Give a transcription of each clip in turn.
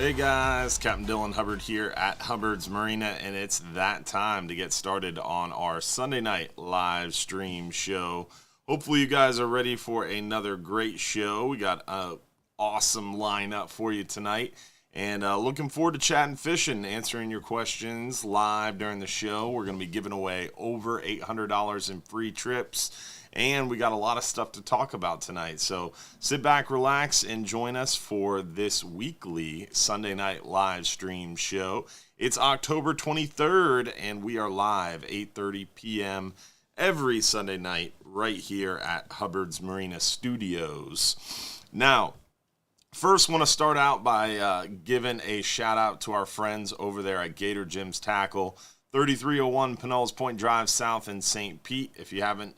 Hey guys, Captain Dylan Hubbard here at Hubbard's Marina, and it's that time to get started on our Sunday night live stream show. Hopefully you guys are ready for another great show. We got an awesome lineup for you tonight, and looking forward to chatting fishing, answering your questions live during the show. We're going to be giving away over $800 in free trips. And we got a lot of stuff to talk about tonight. So sit back, relax, and join us for this weekly Sunday night live stream show. It's October 23rd, and we are live 8:30 p.m. every Sunday night right here at Hubbard's Marina Studios. Now, first want to start out by giving a shout out to our friends over there at Gator Jim's Tackle, 3301 Pinellas Point Drive South in St. Pete. If you haven't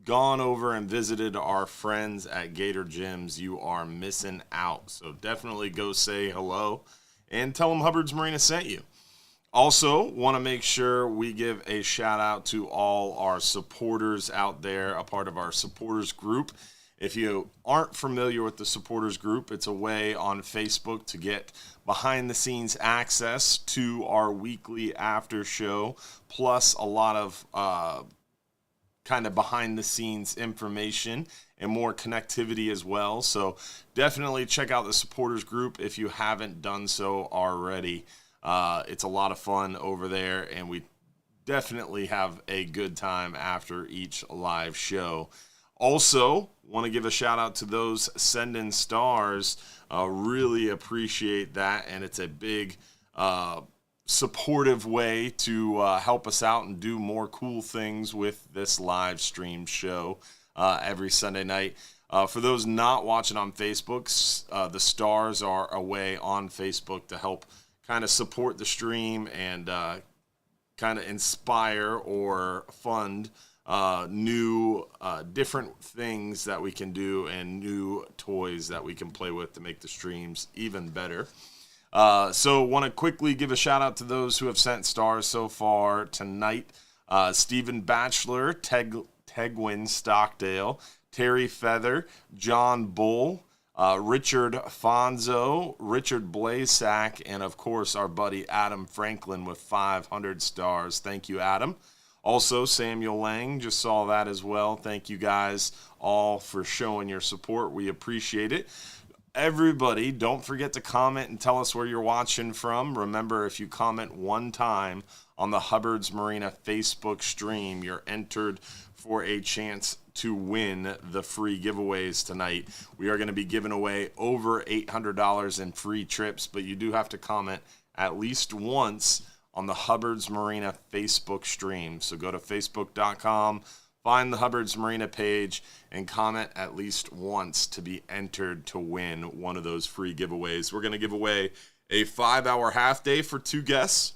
gone over and visited our friends at Gator Gyms, you are missing out. So definitely go say hello and tell them Hubbard's Marina sent you. Also, want to make sure we give a shout out to all our supporters out there, a part of our supporters group. If you aren't familiar with the supporters group, it's a way on Facebook to get behind the scenes access to our weekly after show, plus a lot of kind of behind the scenes information and more connectivity as well. So definitely check out the supporters group if you haven't done so already. It's a lot of fun over there, and we definitely have a good time after each live show. Also, want to give a shout out to those sending stars. Really appreciate that, and it's a big supportive way to help us out and do more cool things with this live stream show every Sunday night. For those not watching on Facebook, the stars are a way on Facebook to help kind of support the stream and kind of inspire or fund new different things that we can do and new toys that we can play with to make the streams even better. So want to quickly give a shout out to those who have sent stars so far tonight. Stephen Batchelor, Tegwin Stockdale, Terry Feather, John Bull, Richard Fonzo, Richard Blazack, and of course our buddy Adam Franklin with 500 stars. Thank you, Adam. Also, Samuel Lang, just saw that as well. Thank you guys all for showing your support. We appreciate it. Everybody, don't forget to comment and tell us where you're watching from. Remember, if you comment one time on the Hubbard's Marina Facebook stream, you're entered for a chance to win the free giveaways tonight. We are going to be giving away over $800 in free trips, but you do have to comment at least once on the Hubbard's Marina Facebook stream. So go to facebook.com, find the Hubbard's Marina page, and comment at least once to be entered to win one of those free giveaways. We're going to give away a 5-hour half day for 2 guests,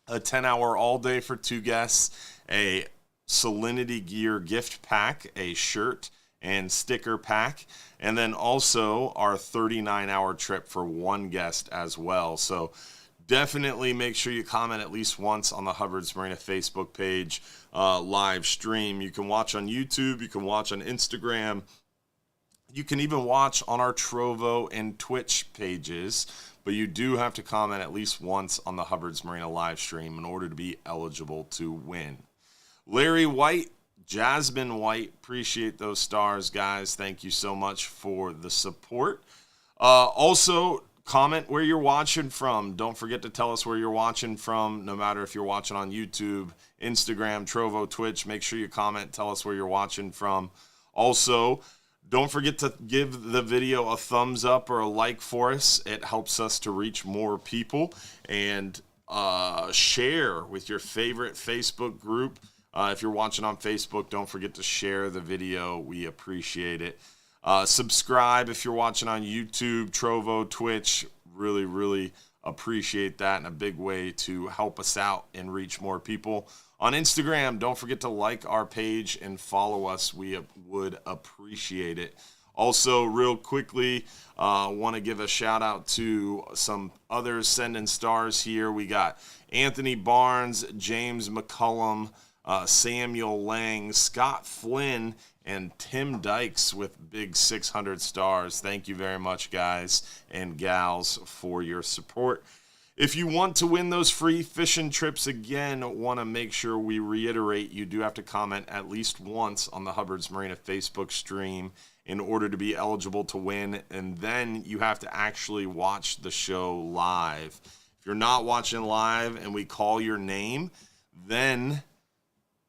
a 10-hour all day for 2 guests, a Salinity gear gift pack, a shirt and sticker pack, and then also our 39-hour trip for 1 guest as well. So definitely make sure you comment at least once on the Hubbard's Marina Facebook page live stream. You can watch on YouTube. You can watch on Instagram. You can even watch on our Trovo and Twitch pages. But you do have to comment at least once on the Hubbard's Marina live stream in order to be eligible to win. Larry White, Jasmine White, appreciate those stars, guys. Thank you so much for the support. Also, comment where you're watching from. Don't forget to tell us where you're watching from, no matter if you're watching on YouTube, Instagram, Trovo, Twitch. Make sure you comment, tell us where you're watching from. Also, don't forget to give the video a thumbs up or a like for us. It helps us to reach more people. And share with your favorite Facebook group. If you're watching on Facebook, don't forget to share the video. We appreciate it. Subscribe if you're watching on YouTube, Trovo, Twitch. Really, really appreciate that, and a big way to help us out and reach more people. On Instagram, don't forget to like our page and follow us. We would appreciate it. Also, real quickly, want to give a shout out to some others sending stars here. We got Anthony Barnes, James McCullum, Samuel Lang, Scott Flynn, and Tim Dykes with big 600 stars. Thank you very much, guys and gals, for your support. If you want to win those free fishing trips, again, want to make sure we reiterate, you do have to comment at least once on the Hubbard's Marina Facebook stream in order to be eligible to win, and then you have to actually watch the show live. If you're not watching live and we call your name, then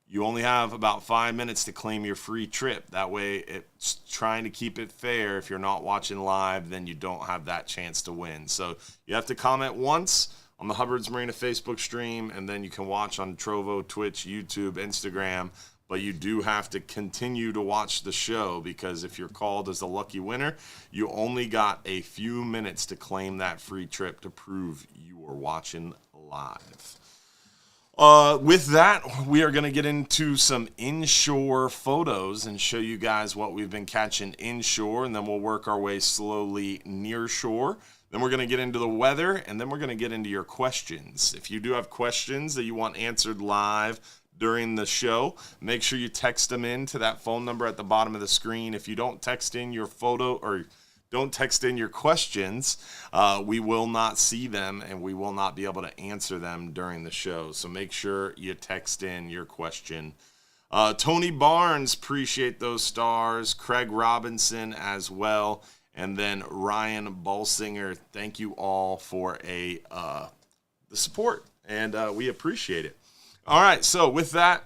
you only have about 5 minutes to claim your free trip. That way, it's trying to keep it fair. If you're not watching live, then you don't have that chance to win. So you have to comment once on the Hubbard's Marina Facebook stream, and then you can watch on Trovo, Twitch, YouTube, Instagram. But you do have to continue to watch the show, because if you're called as the lucky winner, you only got a few minutes to claim that free trip to prove you were watching live. With that, we are going to get into some inshore photos and show you guys what we've been catching inshore, and then we'll work our way slowly near shore. Then we're going to get into the weather, and then we're going to get into your questions. If you do have questions that you want answered live during the show, make sure you text them in to that phone number at the bottom of the screen. If you don't text in your photo or don't text in your questions, we will not see them and we will not be able to answer them during the show. So make sure you text in your question. Tony Barnes, appreciate those stars. Craig Robinson as well. And then Ryan Balsinger, thank you all for the support, and we appreciate it. All right, so with that,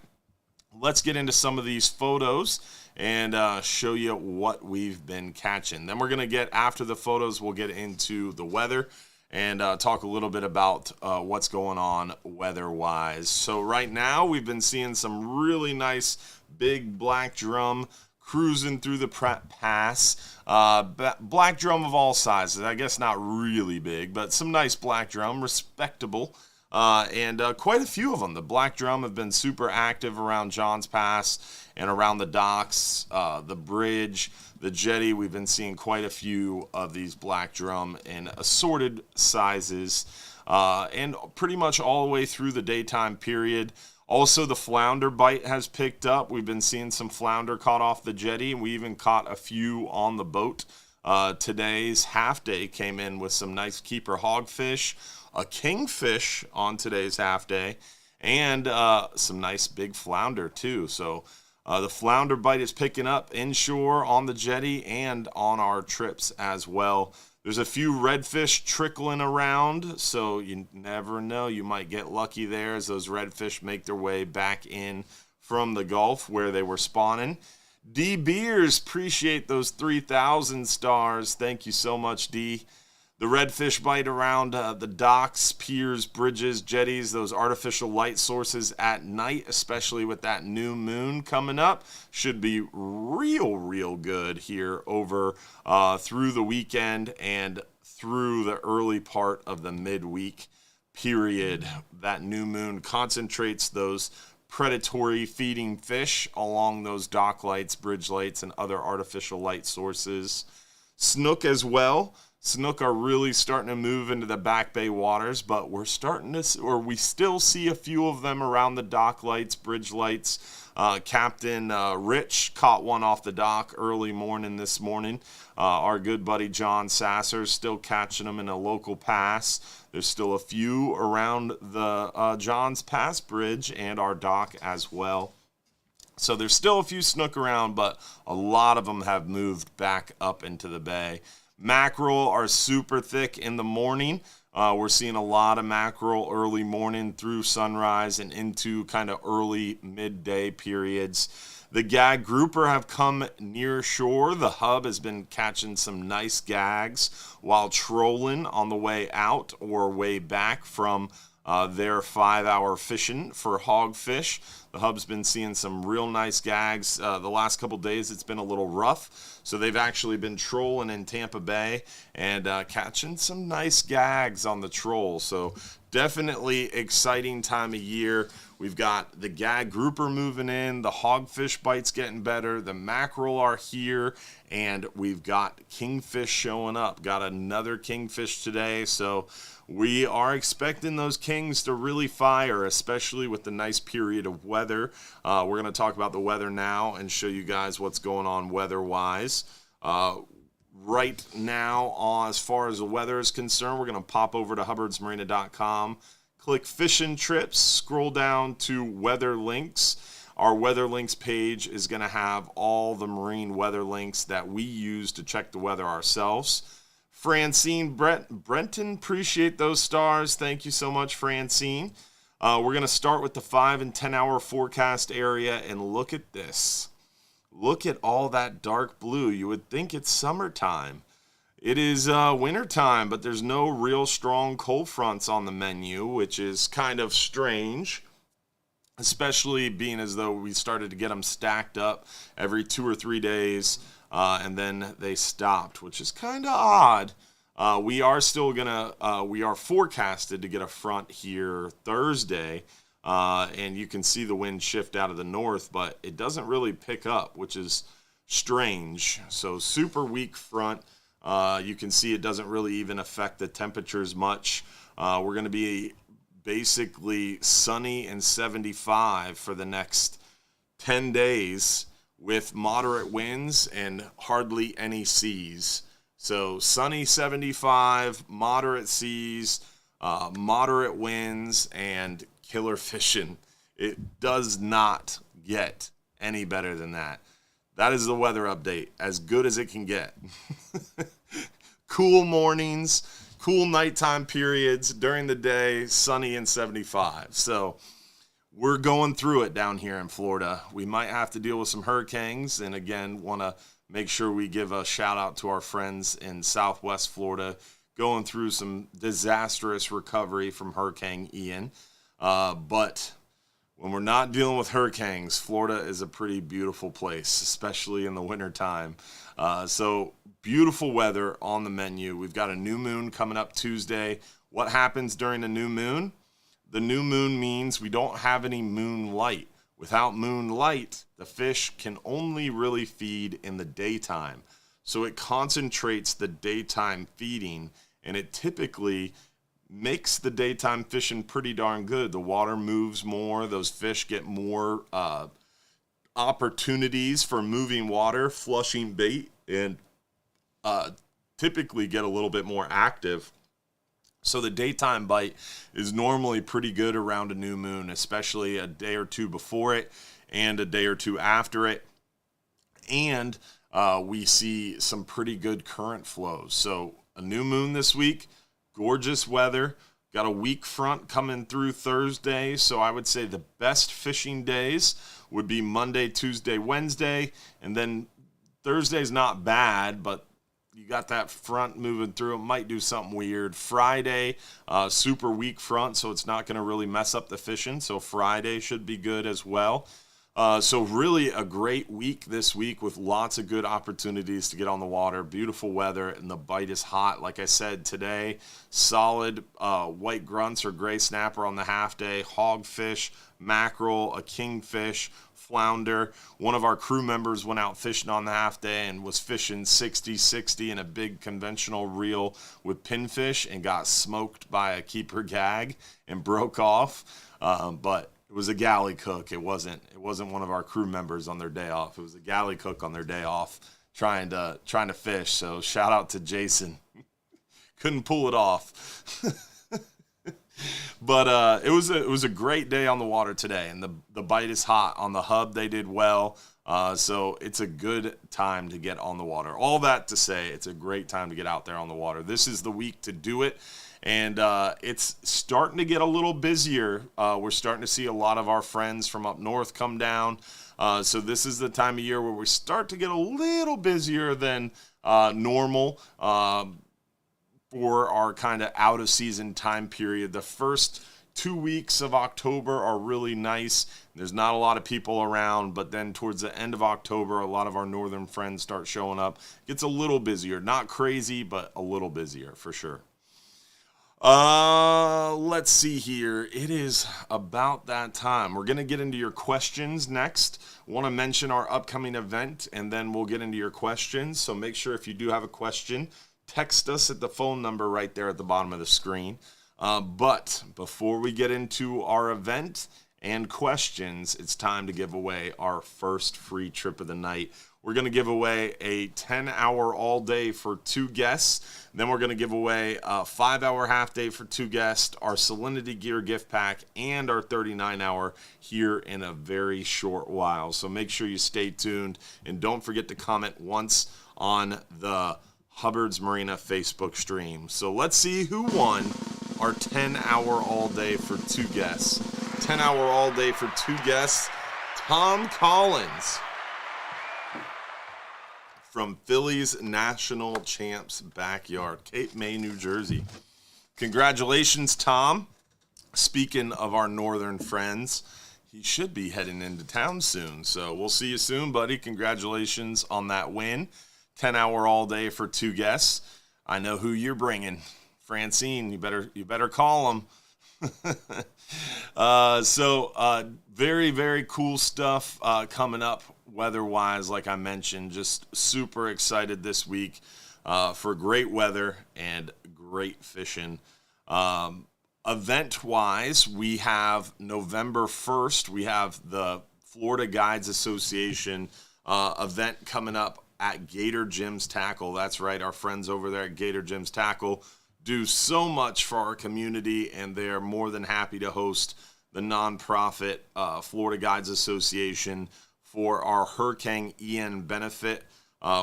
let's get into some of these photos and show you what we've been catching. Then we're going to get, after the photos, we'll get into the weather and talk a little bit about what's going on weather-wise. So right now, we've been seeing some really nice big black drum cruising through the pass. Black drum of all sizes. I guess not really big, but some nice black drum, respectable. And quite a few of them. The black drum have been super active around Johns Pass and around the docks, the bridge, the jetty. We've been seeing quite a few of these black drum in assorted sizes, and pretty much all the way through the daytime period. Also, the flounder bite has picked up. We've been seeing some flounder caught off the jetty, and we even caught a few on the boat. Today's half day came in with some nice keeper hogfish, a kingfish on today's half day, and some nice big flounder too. So the flounder bite is picking up inshore on the jetty and on our trips as well. There's a few redfish trickling around, so you never know. You might get lucky there as those redfish make their way back in from the Gulf where they were spawning. D. Beers, appreciate those 3,000 stars. Thank you so much, D. The redfish bite around the docks, piers, bridges, jetties, those artificial light sources at night, especially with that new moon coming up, should be real good here over through the weekend and through the early part of the midweek period. That new moon concentrates those predatory feeding fish along those dock lights, bridge lights, and other artificial light sources. Snook as well. Snook are really starting to move into the Back Bay waters, but we still see a few of them around the dock lights, bridge lights. Captain Rich caught one off the dock early morning this morning. Our good buddy John Sasser's still catching them in a local pass. There's still a few around the Johns Pass Bridge and our dock as well. So there's still a few snook around, but a lot of them have moved back up into the bay. Mackerel are super thick in the morning. We're seeing a lot of mackerel early morning through sunrise and into kind of early midday periods. The gag grouper have come near shore. The Hub has been catching some nice gags while trolling on the way out or way back from their 5-hour fishing for hogfish. The Hub's been seeing some real nice gags. The last couple days it's been a little rough, so they've actually been trolling in Tampa Bay and catching some nice gags on the troll. So definitely exciting time of year. We've got the gag grouper moving in, the hogfish bites getting better, the mackerel are here, and we've got kingfish showing up. Got another kingfish today, so we are expecting those kings to really fire, especially with the nice period of weather. We're going to talk about the weather now and show you guys what's going on weather-wise. Right now, as far as the weather is concerned, we're going to pop over to hubbardsmarina.com, click Fishing Trips, scroll down to Weather Links. Our Weather Links page is going to have all the marine weather links that we use to check the weather ourselves. Francine, Brenton, appreciate those stars. Thank you so much, Francine. We're going to start with the 5 and 10 hour forecast area, and look at this. Look at all that dark blue. You would think it's summertime. It is wintertime, but there's no real strong cold fronts on the menu, which is kind of strange, especially being as though we started to get them stacked up every 2 or 3 days, and then they stopped, which is kind of odd. We are forecasted to get a front here Thursday, and you can see the wind shift out of the north, but it doesn't really pick up, which is strange. So super weak front. You can see it doesn't really even affect the temperatures much. We're going to be basically sunny and 75 for the next 10 days with moderate winds and hardly any seas. So sunny 75, moderate seas, moderate winds, and killer fishing. It does not get any better than that. That is the weather update, as good as it can get. Cool mornings, cool nighttime periods, during the day, sunny and 75. So we're going through it down here in Florida. We might have to deal with some hurricanes, and again, want to make sure we give a shout out to our friends in Southwest Florida going through some disastrous recovery from Hurricane Ian. But when we're not dealing with hurricanes, Florida is a pretty beautiful place, especially in the wintertime. So beautiful weather on the menu. We've got a new moon coming up Tuesday. What happens during the new moon? The new moon means we don't have any moonlight. Without moonlight, the fish can only really feed in the daytime. So it concentrates the daytime feeding, and it typically makes the daytime fishing pretty darn good. The water moves more. Those fish get more opportunities for moving water, flushing bait, and typically get a little bit more active. So the daytime bite is normally pretty good around a new moon, especially a day or two before it and a day or two after it. And we see some pretty good current flows. So a new moon this week, gorgeous weather. Got a weak front coming through Thursday. So I would say the best fishing days would be Monday, Tuesday, Wednesday. And then Thursday's not bad, but you got that front moving through. It might do something weird. Friday, super weak front, so it's not going to really mess up the fishing. So Friday should be good as well. So really a great week this week with lots of good opportunities to get on the water. Beautiful weather, and the bite is hot. Like I said today, solid white grunts or gray snapper on the half day, hogfish, mackerel, a kingfish, flounder. One of our crew members went out fishing on the half day and was fishing 60-60 in a big conventional reel with pinfish and got smoked by a keeper gag and broke off. But it was a galley cook. It wasn't one of our crew members on their day off. It was a galley cook on their day off trying to fish. So shout out to Jason. Couldn't pull it off. But it was a great day on the water today, and the bite is hot. On the hub, they did well. So it's a good time to get on the water. All that to say, it's a great time to get out there on the water. This is the week to do it, and it's starting to get a little busier. We're starting to see a lot of our friends from up north come down. So this is the time of year where we start to get a little busier than normal. For our kind of out of season time period. The first 2 weeks of October are really nice. There's not a lot of people around, but then towards the end of October, a lot of our northern friends start showing up. It gets a little busier, not crazy, but a little busier for sure. Let's see here. It is about that time. We're going to get into your questions next. Want to mention our upcoming event, and then we'll get into your questions. So make sure if you do have a question, text us at the phone number right there at the bottom of the screen. But before we get into our event and questions, it's time to give away our first free trip of the night. We're going to give away a 10-hour all-day for 2 guests. Then we're going to give away a 5-hour half-day for 2 guests, our Salinity gear gift pack, and our 39-hour here in a very short while. So make sure you stay tuned, and don't forget to comment once on the Hubbard's Marina Facebook stream. So let's see who won our 10-hour all-day for 2 guests. 10-hour all-day for 2 guests, Tom Collins from Phillies National Champs Backyard, Cape May, New Jersey. Congratulations, Tom. Speaking of our northern friends, he should be heading into town soon. So we'll see you soon, buddy. Congratulations on that win. 10-hour all day for 2 guests. I know who you're bringing. Francine, you better call him. Very, very cool stuff coming up weather-wise. Like I mentioned, just super excited this week for great weather and great fishing. Event-wise, we have November 1st. We have the Florida Guides Association event coming up at Gator Jim's Tackle. That's right, our friends over there at Gator Jim's Tackle do so much for our community, and they're more than happy to host the nonprofit Florida Guides Association for our Hurricane Ian benefit.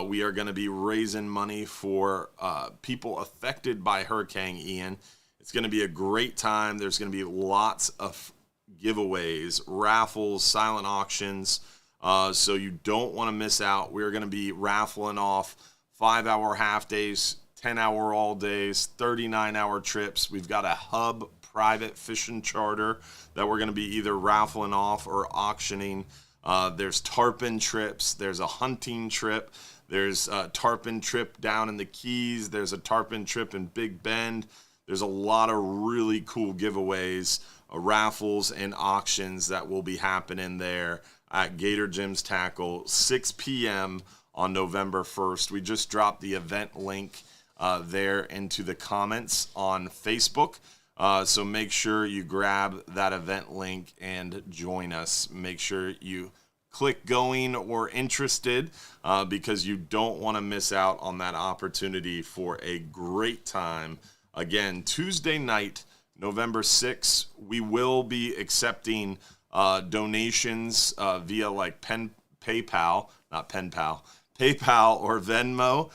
We are going to be raising money for people affected by Hurricane Ian. It's going to be a great time. There's going to be lots of giveaways, raffles, silent auctions, so you don't want to miss out. We're going to be raffling off 5-hour half days, 10-hour all days, 39-hour trips. We've got a hub private fishing charter that we're going to be either raffling off or auctioning. There's tarpon trips. There's a hunting trip. There's a tarpon trip down in the Keys. There's a tarpon trip in Big Bend. There's a lot of really cool giveaways, raffles, and auctions that will be happening there at Gator Jim's Tackle, 6 p.m. on November 1st. We just dropped the event link there into the comments on Facebook. So make sure you grab that event link and join us. Make sure you click going or interested because you don't want to miss out on that opportunity for a great time. Again, Tuesday night, November 6th, we will be accepting donations via like PayPal or Venmo.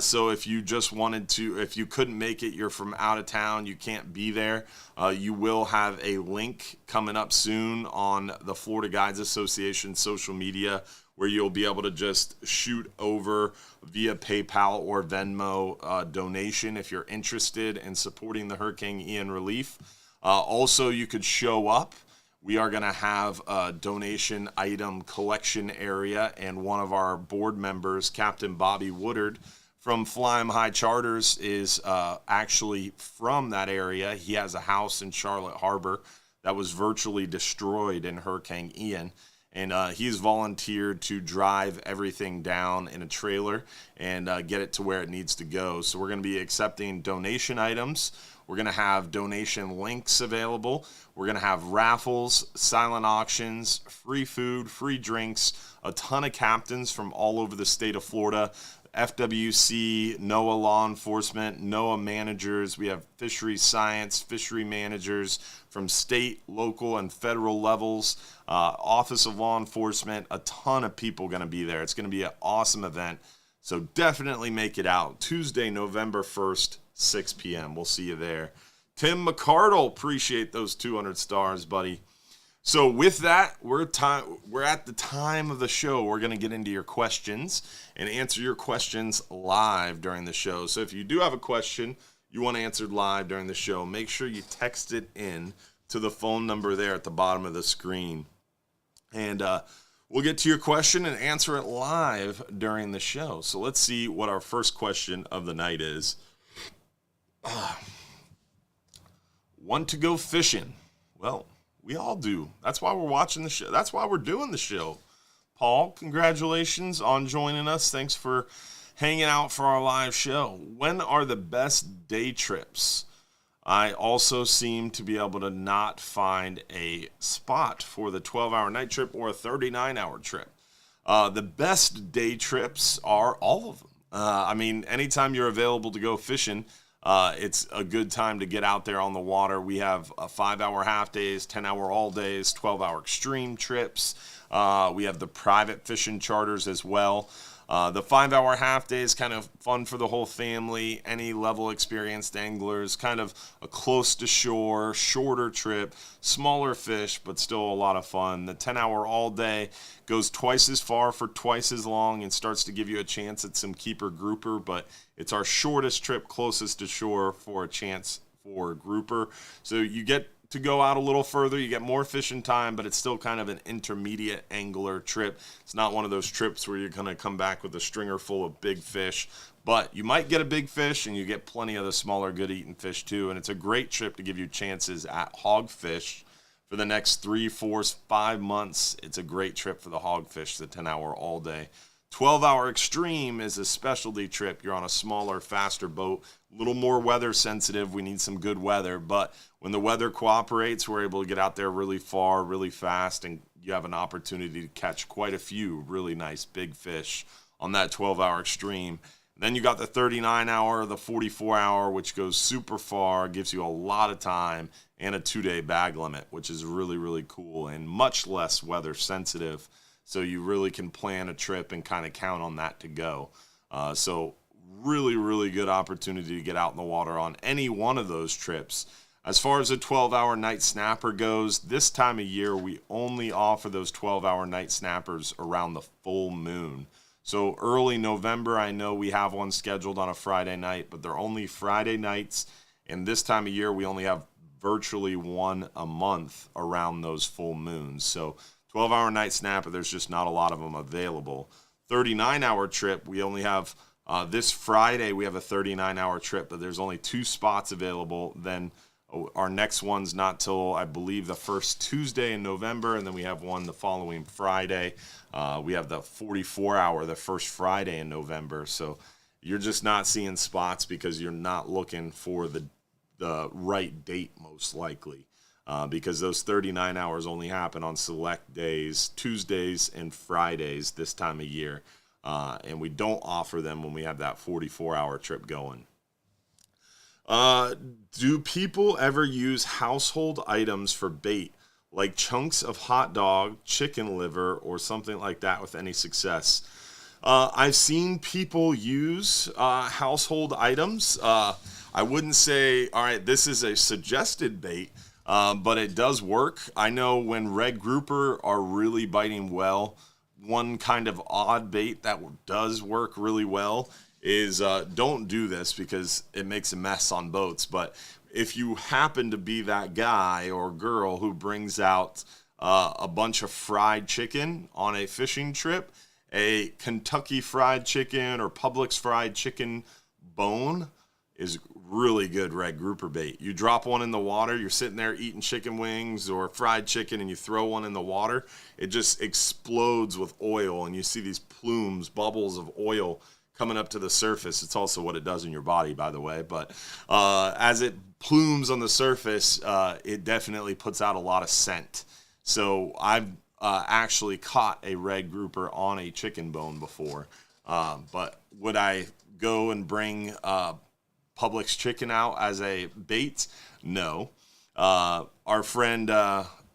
So if you just wanted to, if you couldn't make it, you're from out of town, you can't be there, you will have a link coming up soon on the Florida Guides Association social media where you'll be able to just shoot over via PayPal or Venmo donation if you're interested in supporting the Hurricane Ian relief. Also, you could show up. We are going to have a donation item collection area, and one of our board members, Captain Bobby Woodard from Fly'em High Charters, is actually from that area. He has a house in Charlotte Harbor that was virtually destroyed in Hurricane Ian, and he's volunteered to drive everything down in a trailer and get it to where it needs to go. So we're going to be accepting donation items. We're going to have donation links available. We're going to have raffles, silent auctions, free food, free drinks, a ton of captains from all over the state of Florida, FWC, NOAA law enforcement, NOAA managers. We have fishery science, fishery managers from state, local, and federal levels, Office of Law Enforcement, a ton of people going to be there. It's going to be an awesome event. So definitely make it out. Tuesday, November 1st, 6 p.m. We'll see you there. Tim McCardle, appreciate those 200 stars, buddy. So with that, we're at the time of the show. We're going to get into your questions and answer your questions live during the show. So if you do have a question you want answered live during the show, make sure you text it in to the phone number there at the bottom of the screen. And we'll get to your question and answer it live during the show. So let's see what our first question of the night is. Want to go fishing? Well, we all do. That's why we're watching the show. That's why we're doing the show. Paul, congratulations on joining us. Thanks for hanging out for our live show. When are the best day trips? I also seem to be able to not find a spot for the 12-hour night trip or a 39-hour trip. The best day trips are all of them. Anytime you're available to go fishing, it's a good time to get out there on the water. We have 5-hour half days, 10-hour all days, 12-hour extreme trips. We have the private fishing charters as well. The 5-hour half day is kind of fun for the whole family. Any level experienced anglers, kind of a close to shore, shorter trip, smaller fish, but still a lot of fun. The 10-hour all day goes twice as far for twice as long and starts to give you a chance at some keeper grouper, but it's our shortest trip closest to shore for a chance for grouper. So you get to go out a little further, you get more fishing time, but it's still kind of an intermediate angler trip. It's not one of those trips where you're going to come back with a stringer full of big fish, but you might get a big fish and you get plenty of the smaller good eating fish too. And it's a great trip to give you chances at hogfish for the next 3, 4, 5 months. It's a great trip for the hogfish, the 10-hour all day. 12-hour extreme is a specialty trip. You're on a smaller, faster boat, a little more weather sensitive. We need some good weather, but when the weather cooperates, we're able to get out there really far, really fast, and you have an opportunity to catch quite a few really nice big fish on that 12-hour extreme. Then you got the 39-hour, the 44-hour, which goes super far, gives you a lot of time, and a 2-day bag limit, which is really, really cool and much less weather sensitive. So you really can plan a trip and kind of count on that to go. So really, really good opportunity to get out in the water on any one of those trips. As far as a 12-hour night snapper goes, this time of year we only offer those 12-hour night snappers around the full moon. So early November, I know we have one scheduled on a Friday night, but they're only Friday nights. And this time of year, we only have virtually one a month around those full moons. So 12-hour night snapper, there's just not a lot of them available. 39-hour trip, we only have, this Friday, we have a 39-hour trip, but there's only 2 spots available. Then our next one's not till, I believe, the first Tuesday in November, and then we have one the following Friday. We have the 44-hour, the first Friday in November. So you're just not seeing spots because you're not looking for the right date, most likely. Because those 39 hours only happen on select days, Tuesdays and Fridays this time of year. And we don't offer them when we have that 44-hour trip going. Do people ever use household items for bait, like chunks of hot dog, chicken liver, or something like that with any success? I've seen people use household items. I wouldn't say, all right, this is a suggested bait, but it does work. I know when red grouper are really biting well, one kind of odd bait that does work really well is don't do this because it makes a mess on boats. But if you happen to be that guy or girl who brings out a bunch of fried chicken on a fishing trip, a Kentucky fried chicken or Publix fried chicken bone is really good red grouper bait. You drop one in the water, you're sitting there eating chicken wings or fried chicken, and you throw one in the water, it just explodes with oil, and you see these plumes, bubbles of oil coming up to the surface. It's also what it does in your body, by the way, but as it plumes on the surface, it definitely puts out a lot of scent. So I've actually caught a red grouper on a chicken bone before, but would I go and bring Publix chicken out as a bait? No. Our friend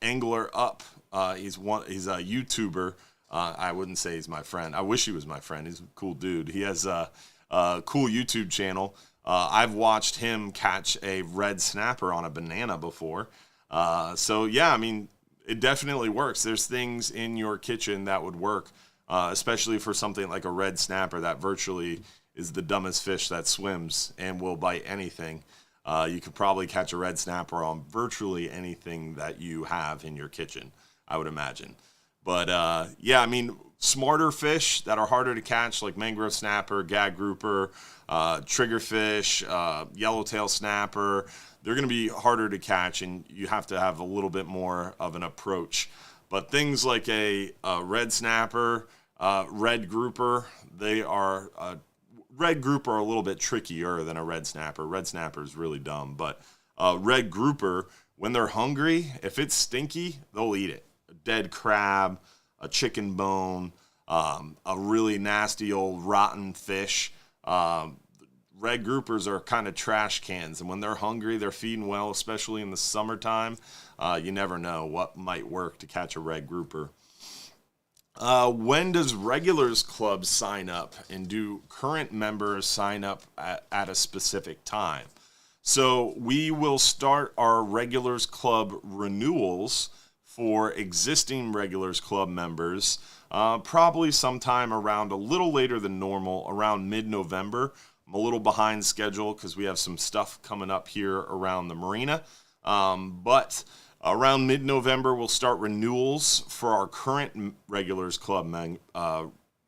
Angler Up, he's a YouTuber. I wouldn't say he's my friend. I wish he was my friend. He's a cool dude. He has a cool YouTube channel. I've watched him catch a red snapper on a banana before. So yeah, I mean, it definitely works. There's things in your kitchen that would work, especially for something like a red snapper that virtually is the dumbest fish that swims and will bite anything. You could probably catch a red snapper on virtually anything that you have in your kitchen, I would imagine. But yeah, I mean, smarter fish that are harder to catch, like mangrove snapper, gag grouper, triggerfish, yellowtail snapper, they're going to be harder to catch, and you have to have a little bit more of an approach. But things like a red snapper, red grouper, red grouper are a little bit trickier than a red snapper. Red snapper is really dumb, but red grouper, when they're hungry, if it's stinky, they'll eat it. A dead crab, a chicken bone, a really nasty old rotten fish. Red groupers are kind of trash cans, and when they're hungry, they're feeding well, especially in the summertime. You never know what might work to catch a red grouper. When does Regulars Club sign up, and do current members sign up at a specific time? So we will start our Regulars Club renewals for existing Regulars Club members probably sometime around a little later than normal, around mid-November. I'm a little behind schedule because we have some stuff coming up here around the Marina. But around mid-November, we'll start renewals for our current Regulars Club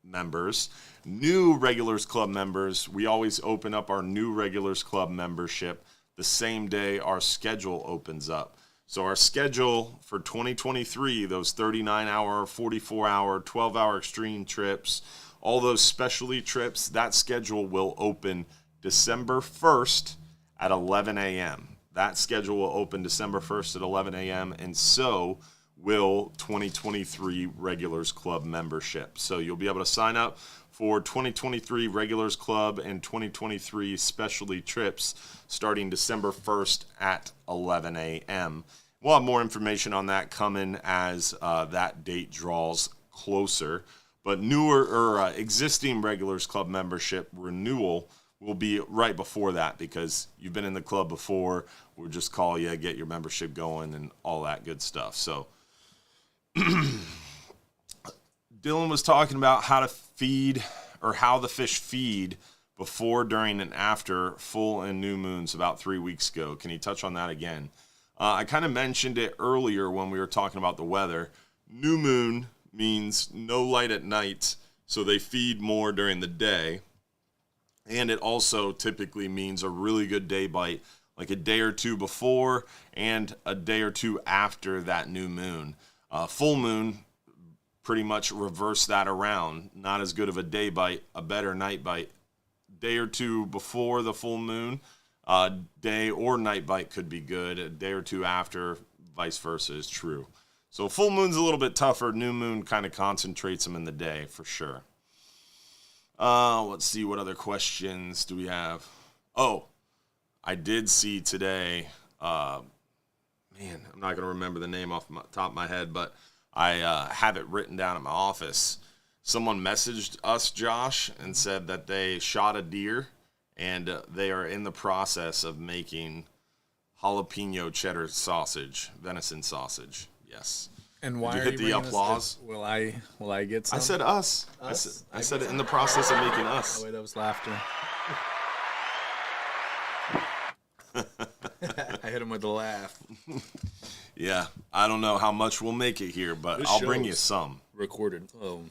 members. New Regulars Club members, we always open up our new Regulars Club membership the same day our schedule opens up. So our schedule for 2023, those 39-hour, 44-hour, 12-hour extreme trips, all those specialty trips, that schedule will open December 1st at 11 a.m. That schedule will open December 1st at 11 a.m., and so will 2023 Regulars Club membership. So you'll be able to sign up for 2023 Regulars Club and 2023 specialty trips starting December 1st at 11 a.m. We'll have more information on that coming as that date draws closer. But newer or existing Regulars Club membership renewal will be right before that, because you've been in the club before. We'll just call you, get your membership going, and all that good stuff. So Dylan was talking about how to feed, or how the fish feed before, during, and after full and new moons about 3 weeks ago. Can you touch on that again? I kind of mentioned it earlier when we were talking about the weather. New moon means no light at night, so they feed more during the day. And it also typically means a really good day bite, like a day or two before and a day or two after that new moon. Full moon, pretty much reverse that around. Not as good of a day bite, a better night bite. Day or two before the full moon, day or night bite could be good. A day or two after, vice versa, is true. So full moon's a little bit tougher. New moon kind of concentrates them in the day for sure. Let's see, what other questions do we have? Oh, I did see today, I'm not going to remember the name off the top of my head, but I have it written down at my office. Someone messaged us, Josh, and said that they shot a deer, and they are in the process of making jalapeno cheddar sausage, venison sausage. Yes. And why did you hit the applause? Will I get some? I said us. I said it in the process of making us. Oh wait, that was laughter. I hit him with a laugh. Yeah, I don't know how much we'll make it here, but I'll bring you some. Recorded. Oh,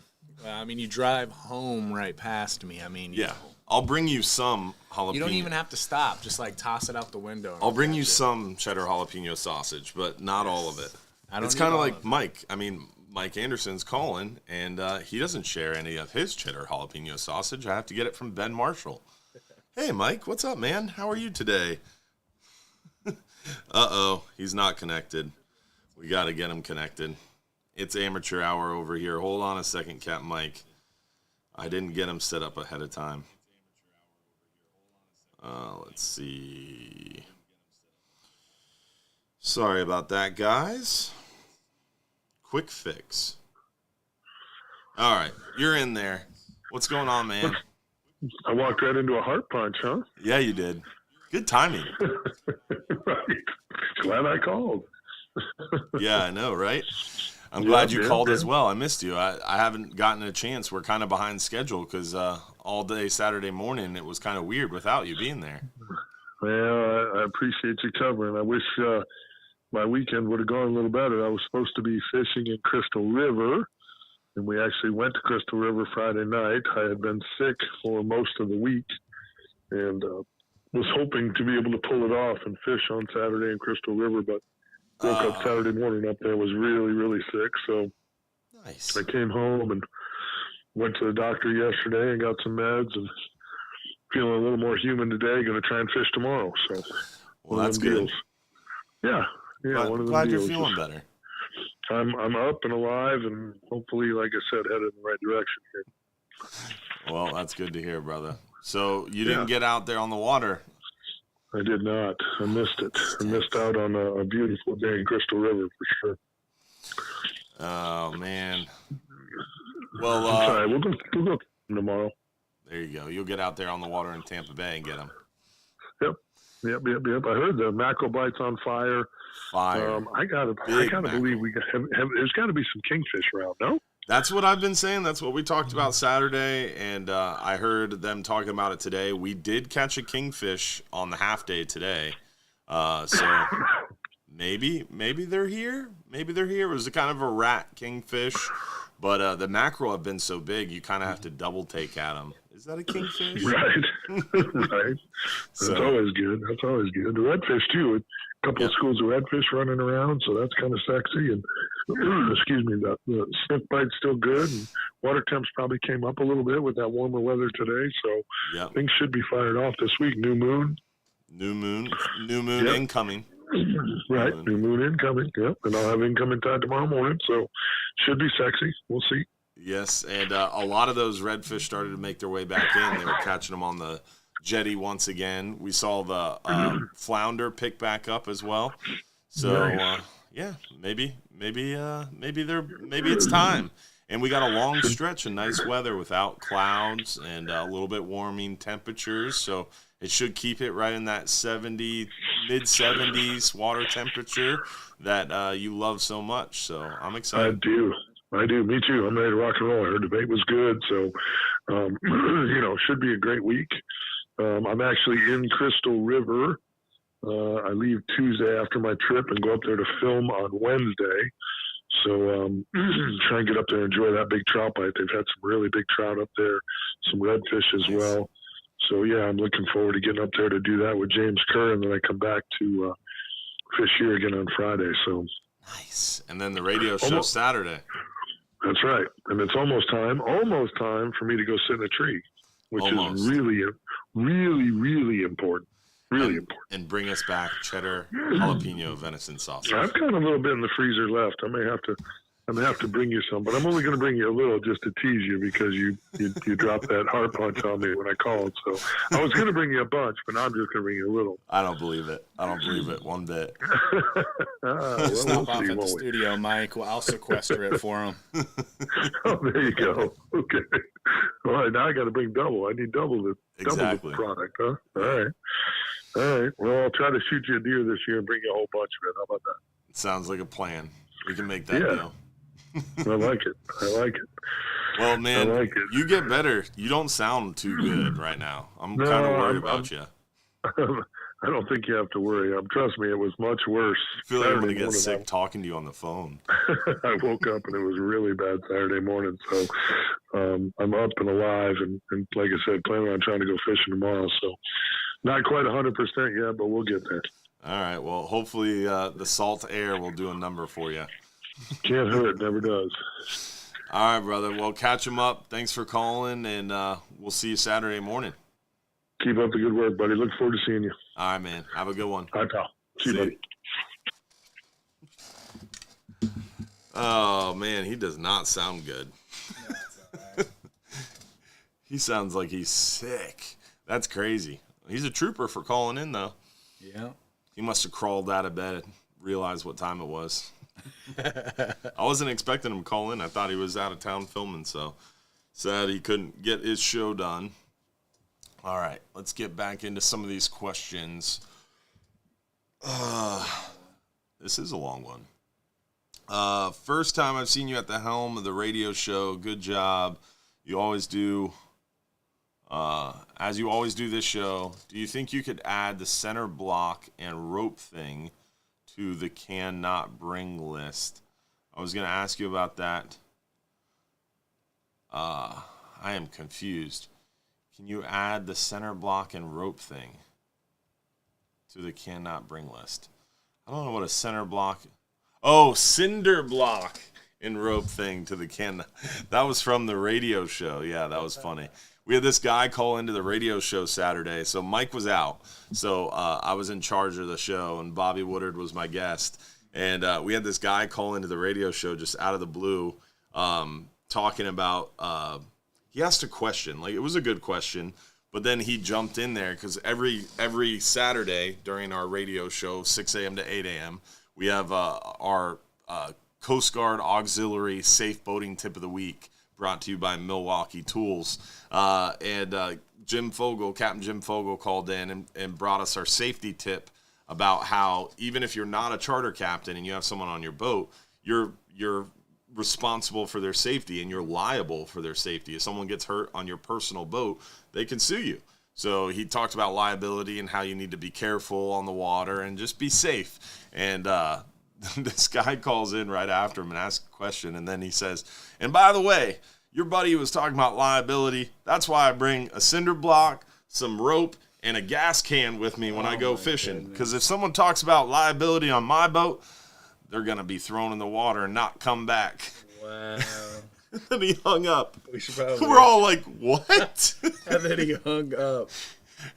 I mean, you drive home right past me. I mean, yeah, I'll bring you some jalapeno. You don't even have to stop. Just like toss it out the window. I'll bring you some cheddar jalapeno sausage, but not all of it. It's kind of like Mike. I mean, Mike Anderson's calling, and he doesn't share any of his cheddar jalapeno sausage. I have to get it from Ben Marshall. Hey, Mike, what's up, man? How are you today? Uh-oh, he's not connected. We got to get him connected. It's amateur hour over here. Hold on a second, Capt Mike. I didn't get him set up ahead of time. Let's see. Sorry about that, guys. Quick fix. All right, you're in there. What's going on, man? I walked right into a heart punch, huh? Yeah, you did. Good timing. Right. Glad I called. Yeah, I know, right? I'm glad you called as well. I missed you. I haven't gotten a chance. We're kind of behind schedule because all day Saturday morning it was kind of weird without you being there. Well, I appreciate you covering. I wish my weekend would have gone a little better. I was supposed to be fishing in Crystal River, and we actually went to Crystal River Friday night. I had been sick for most of the week, and was hoping to be able to pull it off and fish on Saturday in Crystal River, but woke up Saturday morning up there, was really, really sick. So nice. I came home and went to the doctor yesterday and got some meds, and feeling a little more human today. Going to try and fish tomorrow. So, well, that's good. Deals. Yeah. Glad you're feeling better. I'm up and alive, and hopefully, like I said, headed in the right direction here. Well, that's good to hear, brother. So you didn't get out there on the water? I did not. I missed it. I missed out on a beautiful day in Crystal River for sure. Oh man. Well, I'm sorry. We'll go tomorrow. There you go. You'll get out there on the water in Tampa Bay and get them. Yep. I heard the mackerel bite's on fire. I gotta believe there's got to be some kingfish around. No. That's what I've been saying. That's what we talked about Saturday, and I heard them talking about it today. We did catch a kingfish on the half day today, so maybe they're here. Maybe they're here. It was a kind of a rat kingfish, but the mackerel have been so big, you kind of have to double take at them. Is that a kingfish? Right. Right. That's always good. The redfish too. A couple of schools of redfish running around, so that's kind of sexy. And excuse me, the snook bite's still good. And water temps probably came up a little bit with that warmer weather today, so things should be fired off this week. New moon incoming. Right, new moon incoming. Yep, and I'll have incoming tide tomorrow morning, so should be sexy. We'll see. Yes, and a lot of those redfish started to make their way back in. They were catching them on the jetty once again. We saw the flounder pick back up as well. So nice. Maybe it's time. And we got a long stretch of nice weather without clouds and a little bit warming temperatures. So it should keep it right in that mid-70s water temperature that you love so much. So I'm excited. I do. Me too. I'm ready to rock and roll. I heard the bait was good. So, should be a great week. I'm actually in Crystal River. I leave Tuesday after my trip and go up there to film on Wednesday. So try and get up there and enjoy that big trout bite. They've had some really big trout up there, some redfish as well. So, I'm looking forward to getting up there to do that with James Kerr, and then I come back to fish here again on Friday. So nice. And then the radio show Saturday. That's right. And it's almost time for me to go sit in a tree, which is really, really, really important. Really important. And bring us back cheddar jalapeno venison sausage. I've got a little bit in the freezer left. I may have to bring you some, but I'm only going to bring you a little just to tease you because you dropped that hard punch on me when I called. So I was going to bring you a bunch, but now I'm just going to bring you a little. I don't believe it one bit. Stop off at the studio, Mike. Well, I'll sequester it for him. Oh, there you go. Okay. All right, now I got to bring double. I need double the product, huh? All right. Well, I'll try to shoot you a deer this year and bring you a whole bunch of it. How about that? Sounds like a plan. We can make that deal. I like it. Well, man, you get better. You don't sound too good right now. I'm kind of worried about you. I don't think you have to worry. Trust me, it was much worse. I feel like I'm going to get sick talking to you on the phone. I woke up and it was really bad Saturday morning. So I'm up and alive. And like I said, planning on trying to go fishing tomorrow. So not quite 100% yet, but we'll get there. All right. Well, hopefully the salt air will do a number for you. Can't hurt. Never does. All right, brother. Well, catch him up. Thanks for calling, and we'll see you Saturday morning. Keep up the good work, buddy. Look forward to seeing you. All right, man. Have a good one. All right, pal. See you, buddy. Oh, man. He does not sound good. He sounds like he's sick. That's crazy. He's a trooper for calling in, though. Yeah. He must have crawled out of bed and realized what time it was. I wasn't expecting him to call in. I thought he was out of town filming, so sad he couldn't get his show done. All right, let's get back into some of these questions. This is a long one. First time I've seen you at the helm of the radio show. Good job. You always do. As you always do this show, do you think you could add the center block and rope thing to the cannot bring list? I was going to ask you about that. I am confused. Can you add the center block and rope thing? to the cannot bring list. I don't know what a center block. Oh, cinder block and rope thing to the can. That was from the radio show. Yeah, that was funny. We had this guy call into the radio show Saturday. So Mike was out. So I was in charge of the show, and Bobby Woodard was my guest. And we had this guy call into the radio show just out of the blue, talking about he asked a question. Like, it was a good question, but then he jumped in there because every Saturday during our radio show, 6 a.m. to 8 a.m., we have our Coast Guard Auxiliary Safe Boating Tip of the Week, brought to you by Milwaukee Tools. And Jim Fogel, Captain Jim Fogel, called in and brought us our safety tip about how even if you're not a charter captain and you have someone on your boat, you're responsible for their safety and you're liable for their safety. If someone gets hurt on your personal boat, they can sue you. So he talked about liability and how you need to be careful on the water and just be safe. And this guy calls in right after him and asks a question, and then he says, and by the way, your buddy was talking about liability. That's why I bring a cinder block, some rope, and a gas can with me when I go fishing. Because if someone talks about liability on my boat, they're going to be thrown in the water and not come back. Wow. And then he hung up. Probably... We're all like, what? And then he hung up.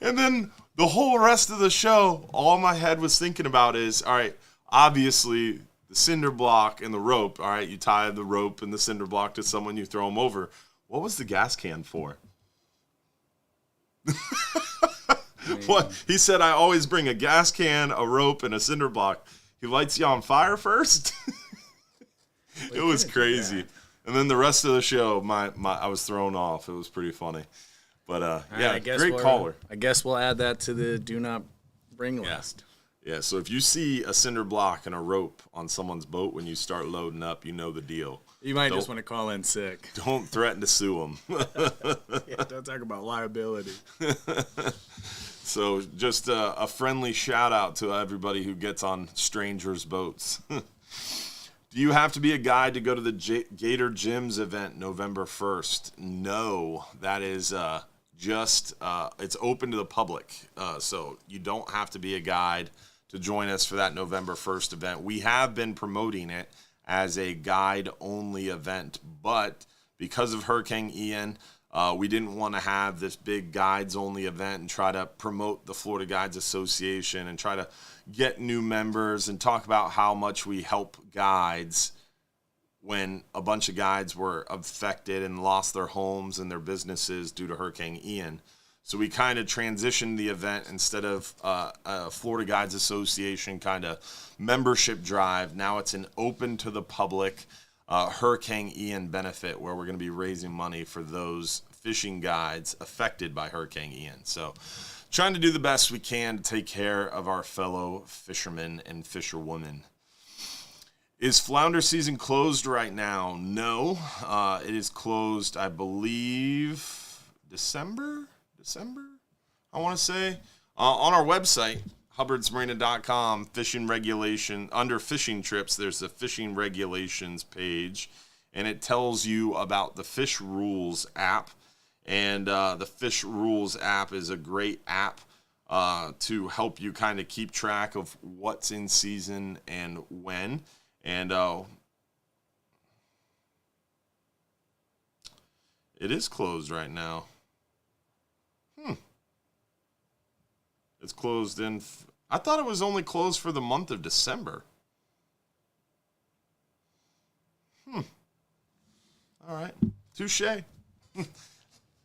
And then the whole rest of the show, all my head was thinking about is, all right, obviously the cinder block and the rope, all right, you tie the rope and the cinder block to someone, you throw them over. What was the gas can for? What? He said, I always bring a gas can, a rope, and a cinder block. He lights you on fire first? It was crazy. And then the rest of the show, I was thrown off. It was pretty funny. But, yeah, great caller. I guess we'll add that to the do not bring list. Yeah, so if you see a cinder block and a rope on someone's boat when you start loading up, you know the deal. You might just want to call in sick. Don't threaten to sue them. Yeah, don't talk about liability. So just a friendly shout out to everybody who gets on strangers' boats. Do you have to be a guide to go to the Gator Gyms event November 1st? No, that is it's open to the public. So you don't have to be a guide to join us for that November 1st event. We have been promoting it as a guide-only event, but because of Hurricane Ian, we didn't want to have this big guides-only event and try to promote the Florida Guides Association and try to get new members and talk about how much we help guides when a bunch of guides were affected and lost their homes and their businesses due to Hurricane Ian. So we kind of transitioned the event instead of a Florida Guides Association kind of membership drive. Now it's an open to the public Hurricane Ian benefit where we're going to be raising money for those fishing guides affected by Hurricane Ian. So trying to do the best we can to take care of our fellow fishermen and fisherwomen. Is flounder season closed right now? No. It is closed, I believe, December, I want to say. On our website, hubbardsmarina.com, fishing regulation, under fishing trips, there's the fishing regulations page, and it tells you about the Fish Rules app. And the Fish Rules app is a great app to help you kind of keep track of what's in season and when. And it is closed right now. It's closed in. I thought it was only closed for the month of December. All right. Touche.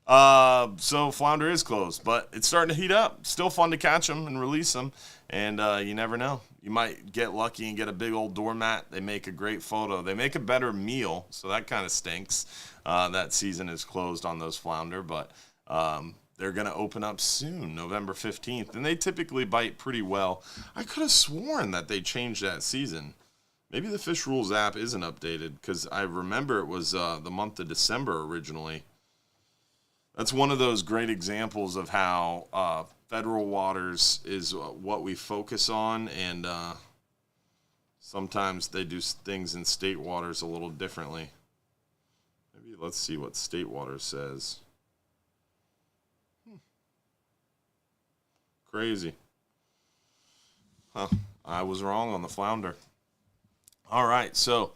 So flounder is closed, but it's starting to heat up. Still fun to catch them and release them, and you never know. You might get lucky and get a big old doormat. They make a great photo. They make a better meal, so that kind of stinks. That season is closed on those flounder, but they're going to open up soon, November 15th, and they typically bite pretty well. I could have sworn that they changed that season. Maybe the Fish Rules app isn't updated, because I remember it was the month of December originally. That's one of those great examples of how federal waters is what we focus on, and sometimes they do things in state waters a little differently. Maybe let's see what state water says. Crazy. Huh, I was wrong on the flounder. All right, so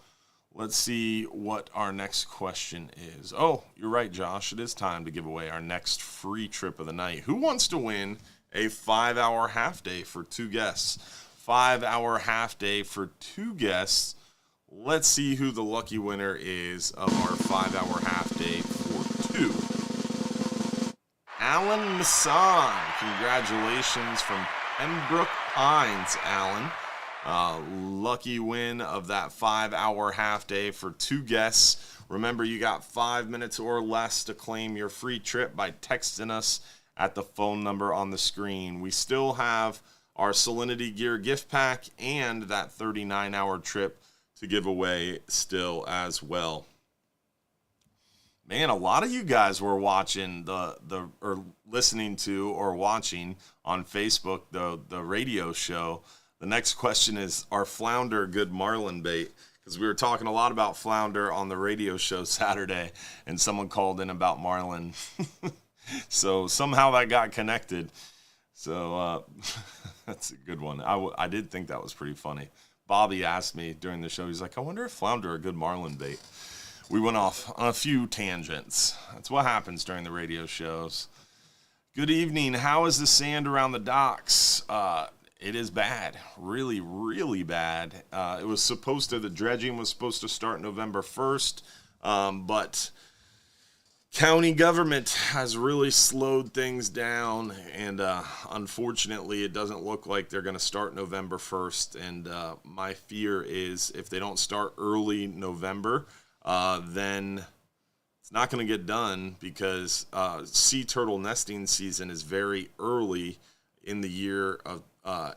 let's see what our next question is. Oh, you're right, Josh. It is time to give away our next free trip of the night. Who wants to win a 5-hour half day for 2 guests? 5-hour half day for 2 guests. Let's see who the lucky winner is of our 5-hour half day for 2. Alan Masson. Congratulations from Pembroke Pines, Alan. Lucky win of that 5-hour half day for 2 guests. Remember, you got 5 minutes or less to claim your free trip by texting us at the phone number on the screen. We still have our Salinity Gear gift pack and that 39-hour trip to give away still as well. Man, a lot of you guys were watching or listening to or watching on Facebook the radio show. The next question is, are flounder good marlin bait? Because we were talking a lot about flounder on the radio show Saturday, and someone called in about marlin. So somehow that got connected. So that's a good one. I did think that was pretty funny. Bobby asked me during the show, he's like, I wonder if flounder are a good marlin bait. We went off on a few tangents. That's what happens during the radio shows. Good evening. How is the sand around the docks? It is bad. Really, really bad. The dredging was supposed to start November 1st, but county government has really slowed things down, and unfortunately, it doesn't look like they're going to start November 1st, and my fear is if they don't start early November, then it's not going to get done because sea turtle nesting season is very early in the year of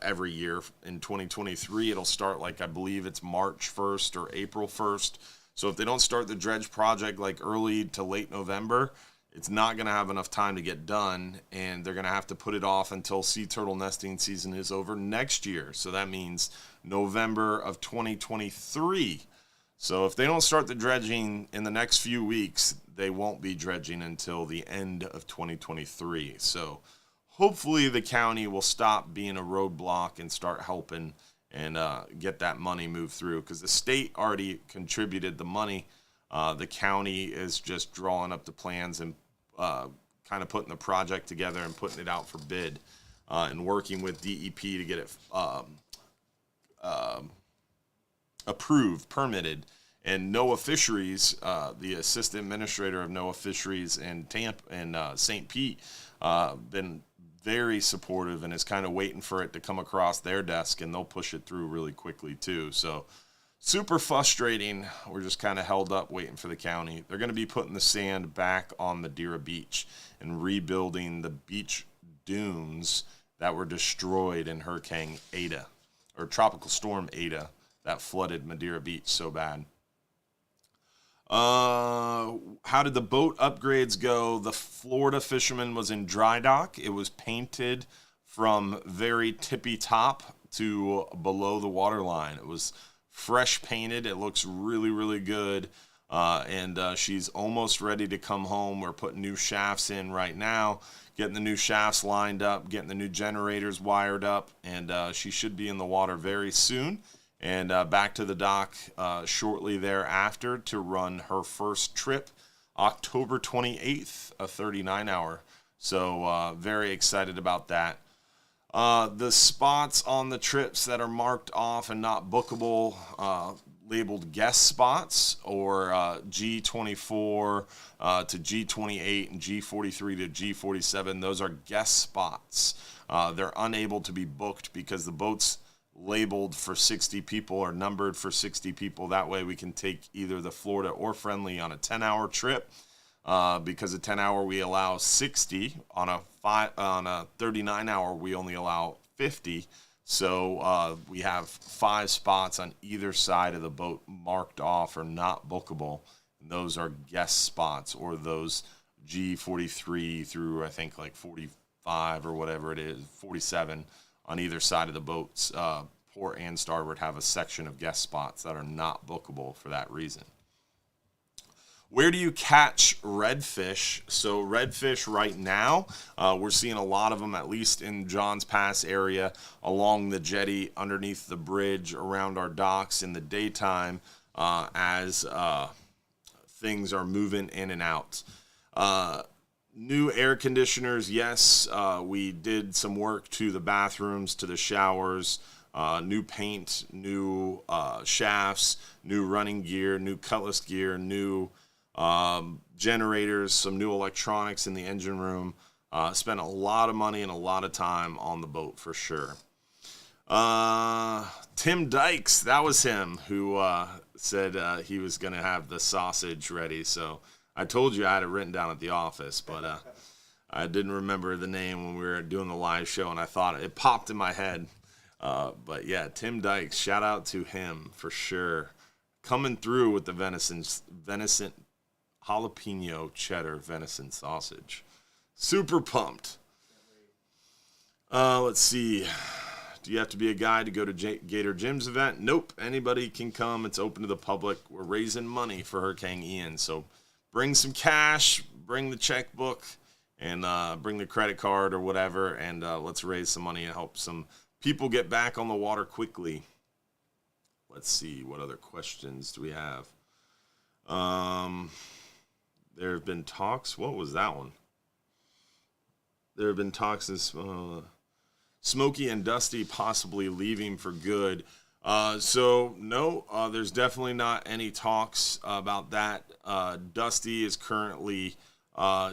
every year. In 2023, it'll start I believe it's March 1st or April 1st. So if they don't start the dredge project early to late November, it's not going to have enough time to get done, and they're going to have to put it off until sea turtle nesting season is over next year. So that means November of 2023. So if they don't start the dredging in the next few weeks, they won't be dredging until the end of 2023. So hopefully the county will stop being a roadblock and start helping and get that money moved through, because the state already contributed the money. The county is just drawing up the plans and kind of putting the project together and putting it out for bid and working with DEP to get it approved, permitted. And NOAA Fisheries, the assistant administrator of NOAA Fisheries in St. Pete, been very supportive and is kind of waiting for it to come across their desk, and they'll push it through really quickly too. So super frustrating. We're just kind of held up waiting for the county. They're going to be putting the sand back on Madeira Beach and rebuilding the beach dunes that were destroyed in Hurricane Ada, or Tropical Storm Ada, that flooded Madeira Beach so bad. How did the boat upgrades go? The Florida Fisherman was in dry dock. It was painted from very tippy top to below the waterline. It was fresh painted. It looks really, really good. And she's almost ready to come home. We're putting new shafts in right now, getting the new shafts lined up, getting the new generators wired up, and she should be in the water very soon. And back to the dock shortly thereafter to run her first trip, October 28th, a 39-hour. So very excited about that. The spots on the trips that are marked off and not bookable, labeled guest spots, or G24 to G28 and G43 to G47, those are guest spots. They're unable to be booked because the boats labeled for 60 people or numbered for 60 people. That way we can take either the Florida or Friendly on a 10-hour trip. Because a 10-hour we allow 60, on a 39-hour we only allow 50. So we have 5 spots on either side of the boat marked off or not bookable. And those are guest spots, or those G43 through I think 45 or whatever it is, 47 on either side of the boats. Port and starboard have a section of guest spots that are not bookable for that reason. Where do you catch redfish? So redfish right now, we're seeing a lot of them, at least in Johns Pass area, along the jetty, underneath the bridge, around our docks in the daytime, as things are moving in and out. New air conditioners, yes. We did some work to the bathrooms, to the showers, new paint, new shafts, new running gear, new cutlass gear, new generators, some new electronics in the engine room. Spent a lot of money and a lot of time on the boat for sure. Tim Dykes, that was him who said he was going to have the sausage ready. So I told you I had it written down at the office, but I didn't remember the name when we were doing the live show, and I thought it popped in my head. But yeah, Tim Dykes, shout out to him for sure. Coming through with the venison jalapeno cheddar venison sausage. Super pumped. Let's see. Do you have to be a guy to go to Gator Jim's event? Nope. Anybody can come. It's open to the public. We're raising money for Hurricane Ian. So bring some cash, bring the checkbook, and bring the credit card or whatever, and let's raise some money and help some people get back on the water quickly. Let's see. What other questions do we have? There have been talks. What was that one? There have been talks as Smokey and Dusty possibly leaving for good. So no, there's definitely not any talks about that. Dusty is currently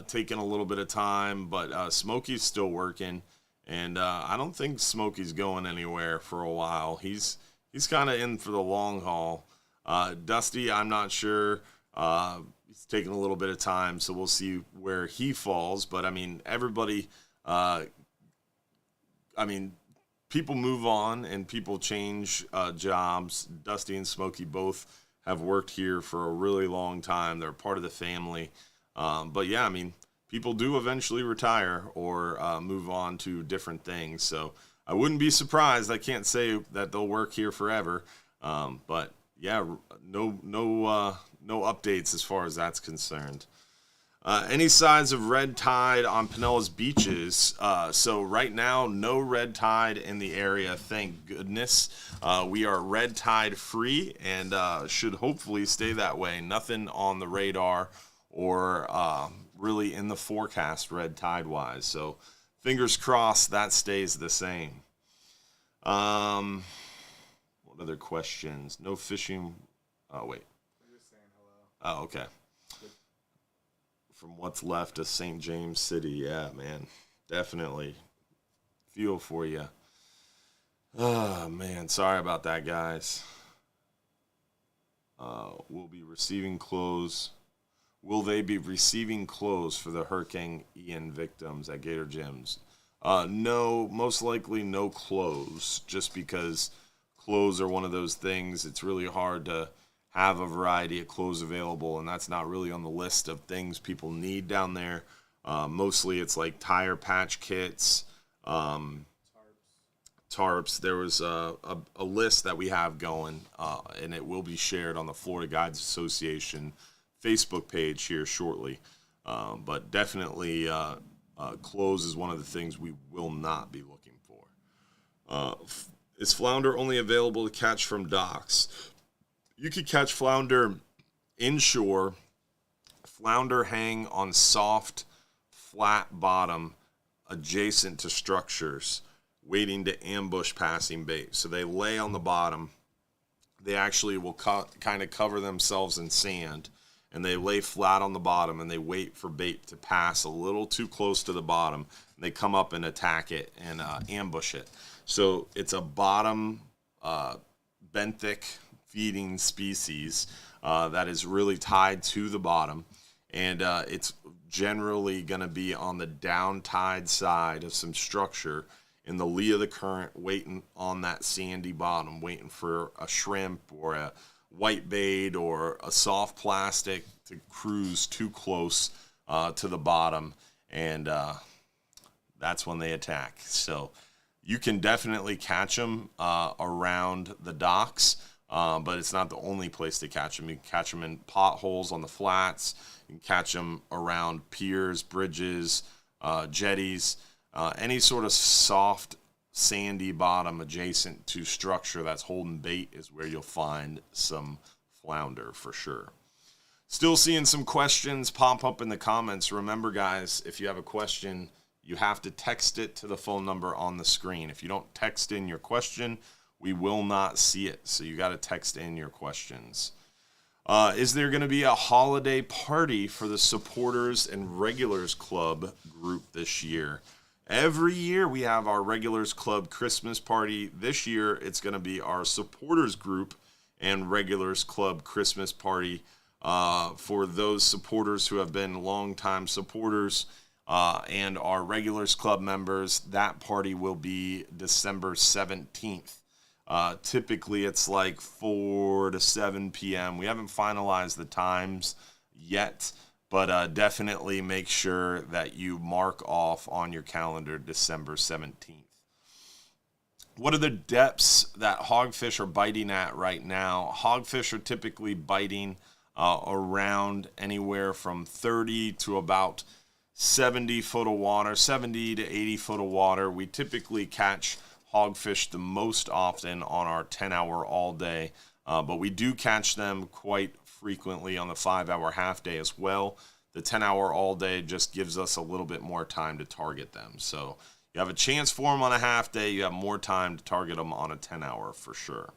taking a little bit of time, but Smokey's still working, and I don't think Smokey's going anywhere for a while. He's kind of in for the long haul. Dusty, I'm not sure. He's taking a little bit of time, so we'll see where he falls. But I mean, everybody. People move on and people change jobs. Dusty and Smokey both have worked here for a really long time. They're part of the family. But yeah, I mean, people do eventually retire or move on to different things. So I wouldn't be surprised. I can't say that they'll work here forever. But yeah, no updates as far as that's concerned. Any signs of red tide on Pinellas beaches? So right now, no red tide in the area, thank goodness. We are red tide free and should hopefully stay that way. Nothing on the radar or really in the forecast red tide wise. So fingers crossed that stays the same. What other questions? No fishing. Oh, wait. We're just saying hello. Oh, okay. From what's left of St. James City. Yeah, man. Definitely. Feel for you. Oh, man. Sorry about that, guys. We'll be receiving clothes. Will they be receiving clothes for the Hurricane Ian victims at Gator Gyms? No, most likely no clothes, just because clothes are one of those things. It's really hard to have a variety of clothes available, and that's not really on the list of things people need down there. Mostly it's like tire patch kits, tarps. There was a list that we have going, and it will be shared on the Florida Guides Association Facebook page here shortly. But definitely clothes is one of the things we will not be looking for. Is flounder only available to catch from docks? You could catch flounder inshore. Flounder hang on soft, flat bottom adjacent to structures, waiting to ambush passing bait. So they lay on the bottom. They actually will kind of cover themselves in sand, and they lay flat on the bottom, and they wait for bait to pass a little too close to the bottom. And they come up and attack it and ambush it. So it's a bottom benthic feeding species that is really tied to the bottom, and it's generally going to be on the down tide side of some structure in the lee of the current, waiting on that sandy bottom, waiting for a shrimp or a white bait or a soft plastic to cruise too close to the bottom, and that's when they attack. So you can definitely catch them around the docks. but it's not the only place to catch them. You can catch them in potholes on the flats. You can catch them around piers, bridges, jetties, any sort of soft, sandy bottom adjacent to structure that's holding bait is where you'll find some flounder for sure. Still seeing some questions pop up in the comments. Remember, guys, if you have a question, you have to text it to the phone number on the screen. If you don't text in your question, we will not see it. So you got to text in your questions. Is there going to be a holiday party for the supporters and regulars club group this year? Every year we have our regulars club Christmas party. This year it's going to be our supporters group and regulars club Christmas party for those supporters who have been longtime supporters and our regulars club members. That party will be December 17th. Typically it's like 4 to 7 p.m. We haven't finalized the times yet, but definitely make sure that you mark off on your calendar December 17th. What are the depths that hogfish are biting at right now? Hogfish are typically biting around anywhere from 30 to about 70 foot of water, 70 to 80 foot of water. We typically catch hogfish the most often on our 10-hour all day, but we do catch them quite frequently on the 5-hour half day as well. The 10-hour all day just gives us a little bit more time to target them. So you have a chance for them on a half day. You have more time to target them on a 10-hour for sure.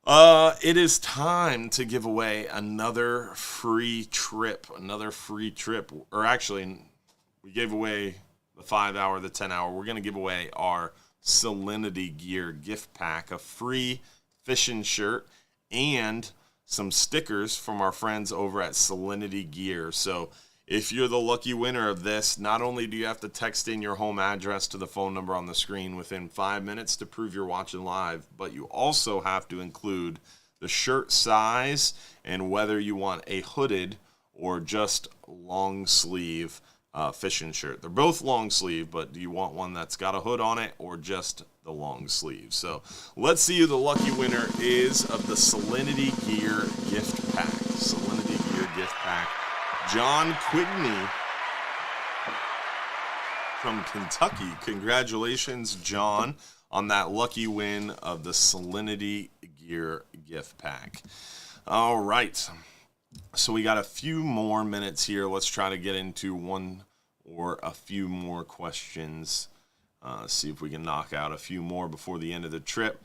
It is time to give away another free trip. Or actually, we gave away the 5-hour, the 10-hour. We're going to give away our Salinity gear gift pack, a free fishing shirt, and some stickers from our friends over at Salinity Gear. So if you're the lucky winner of this, not only do you have to text in your home address to the phone number on the screen within 5 minutes to prove you're watching live, but you also have to include the shirt size and whether you want a hooded or just long sleeve fishing shirt. They're both long sleeve, but do you want one that's got a hood on it or just the long sleeve? So let's see who the lucky winner is of the Salinity Gear gift pack. Salinity Gear gift pack. John Quigney from Kentucky. Congratulations, John, on that lucky win of the Salinity Gear gift pack. All right. So we got a few more minutes here. Let's try to get into one or a few more questions. See if we can knock out a few more before the end of the trip.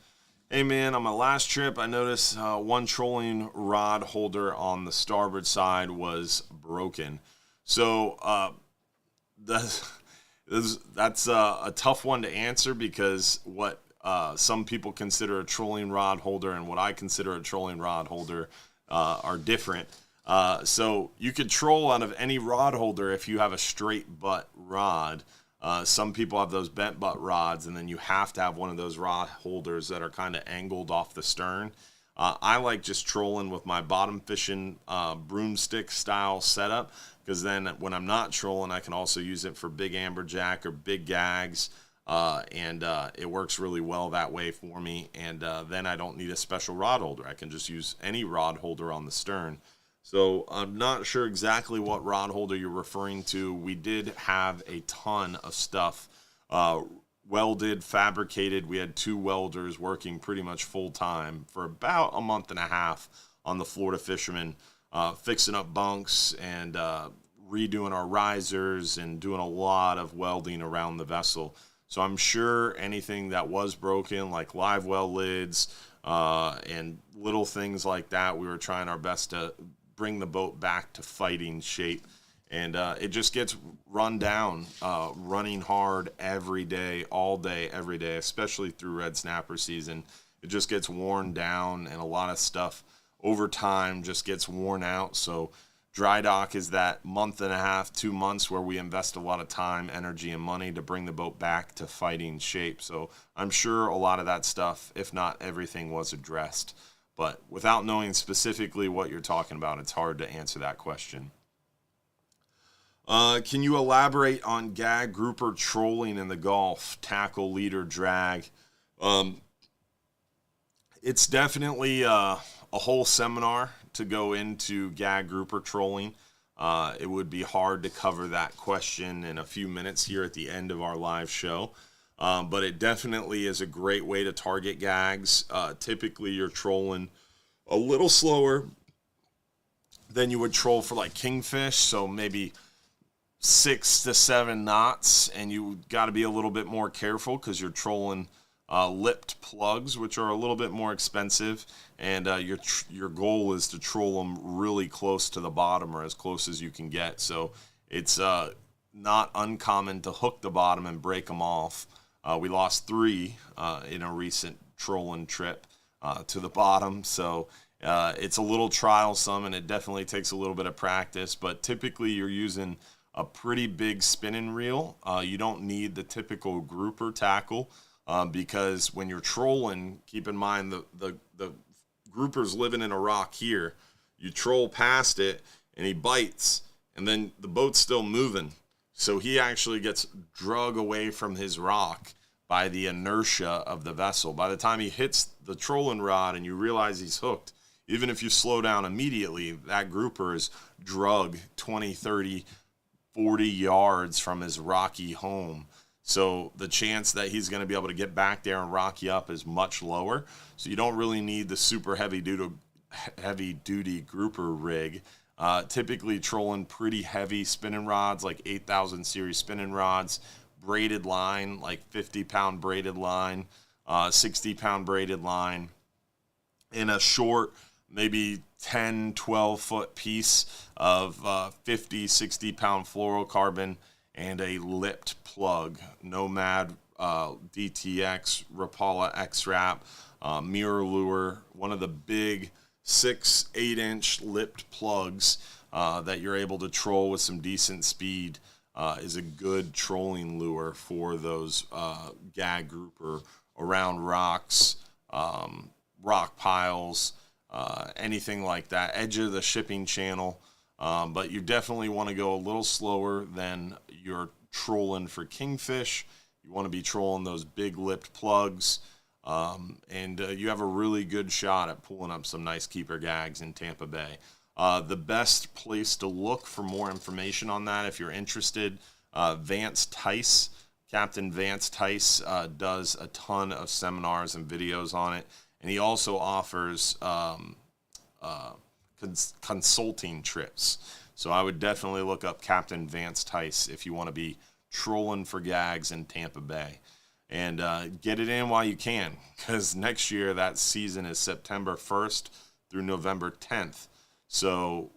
Hey, man, on my last trip, I noticed one trolling rod holder on the starboard side was broken. So that's a tough one to answer because what some people consider a trolling rod holder and what I consider a trolling rod holder are different. So you could troll out of any rod holder if you have a straight butt rod. Some people have those bent butt rods, and then you have to have one of those rod holders that are kind of angled off the stern. I like just trolling with my bottom fishing broomstick style setup, because then when I'm not trolling, I can also use it for big amberjack or big gags, and it works really well that way for me. And then I don't need a special rod holder. I can just use any rod holder on the stern. So I'm not sure exactly what rod holder you're referring to. We did have a ton of stuff welded, fabricated. We had 2 welders working pretty much full time for about a month and a half on the Florida Fisherman, fixing up bunks and redoing our risers and doing a lot of welding around the vessel. So I'm sure anything that was broken, like live well lids and little things like that, we were trying our best to bring the boat back to fighting shape. And it just gets run down, running hard every day, all day, every day, especially through red snapper season. It just gets worn down, and a lot of stuff over time just gets worn out. So dry dock is that month and a half, 2 months where we invest a lot of time, energy, and money to bring the boat back to fighting shape. So I'm sure a lot of that stuff, if not everything, was addressed. But without knowing specifically what you're talking about, it's hard to answer that question. Can you elaborate on gag grouper trolling in the Gulf, tackle, leader, drag? It It's definitely a whole seminar to go into gag grouper trolling. It would be hard to cover that question in a few minutes here at the end of our live show. But it definitely is a great way to target gags. Typically, you're trolling a little slower than you would troll for like kingfish, so maybe 6 to 7 knots, and you got to be a little bit more careful because you're trolling lipped plugs, which are a little bit more expensive, and your goal is to troll them really close to the bottom or as close as you can get. So it's not uncommon to hook the bottom and break them off. We lost 3 in a recent trolling trip to the bottom, so it's a little trialsome, and it definitely takes a little bit of practice, but typically you're using a pretty big spinning reel. You don't need the typical grouper tackle because when you're trolling, keep in mind the grouper's living in a rock here. You troll past it, and he bites, and then the boat's still moving. So he actually gets drug away from his rock by the inertia of the vessel. By the time he hits the trolling rod and you realize he's hooked, even if you slow down immediately, that grouper is drug 20, 30, 40 yards from his rocky home. So the chance that he's going to be able to get back there and rock you up is much lower. So you don't really need the super heavy duty grouper rig. Typically trolling pretty heavy spinning rods, like 8,000 series spinning rods, braided line, like 50-pound braided line, 60-pound braided line, in a short, maybe 10, 12-foot piece of 50, 60-pound fluorocarbon and a lipped plug, Nomad DTX, Rapala X-Wrap, mirror lure, one of the big 6-8-inch lipped plugs that you're able to troll with some decent speed is a good trolling lure for those gag grouper around rocks, rock piles, anything like that, edge of the shipping channel. But you definitely want to go a little slower than you're trolling for kingfish. You want to be trolling those big lipped plugs. And you have a really good shot at pulling up some nice keeper gags in Tampa Bay. The best place to look for more information on that, if you're interested, Vance Tice, Captain Vance Tice, does a ton of seminars and videos on it. And he also offers consulting trips. So I would definitely look up Captain Vance Tice if you want to be trolling for gags in Tampa Bay. And get it in while you can, because next year that season is September 1st through November 10th. So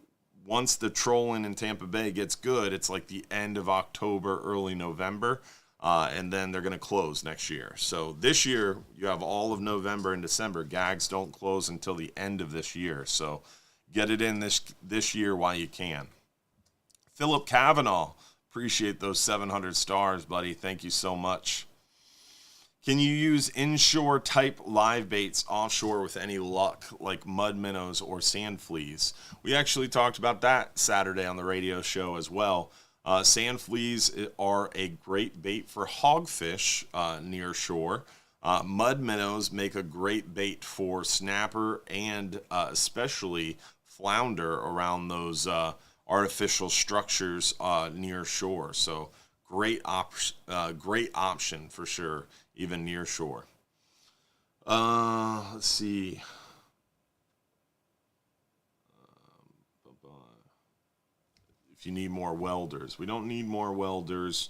once the trolling in Tampa Bay gets good, it's like the end of October, early November, and then they're going to close next year. So this year you have all of November and December. Gags don't close until the end of this year. So get it in this year while you can. Philip Kavanaugh, appreciate those 700 stars, buddy. Thank you so much. Can you use inshore type live baits offshore with any luck, like mud minnows or sand fleas? We actually talked about that Saturday on the radio show as well. Sand fleas are a great bait for hogfish near shore. Mud minnows make a great bait for snapper and especially flounder around those artificial structures near shore. So great option for sure, even near shore. Let's see. If you need more welders, we don't need more welders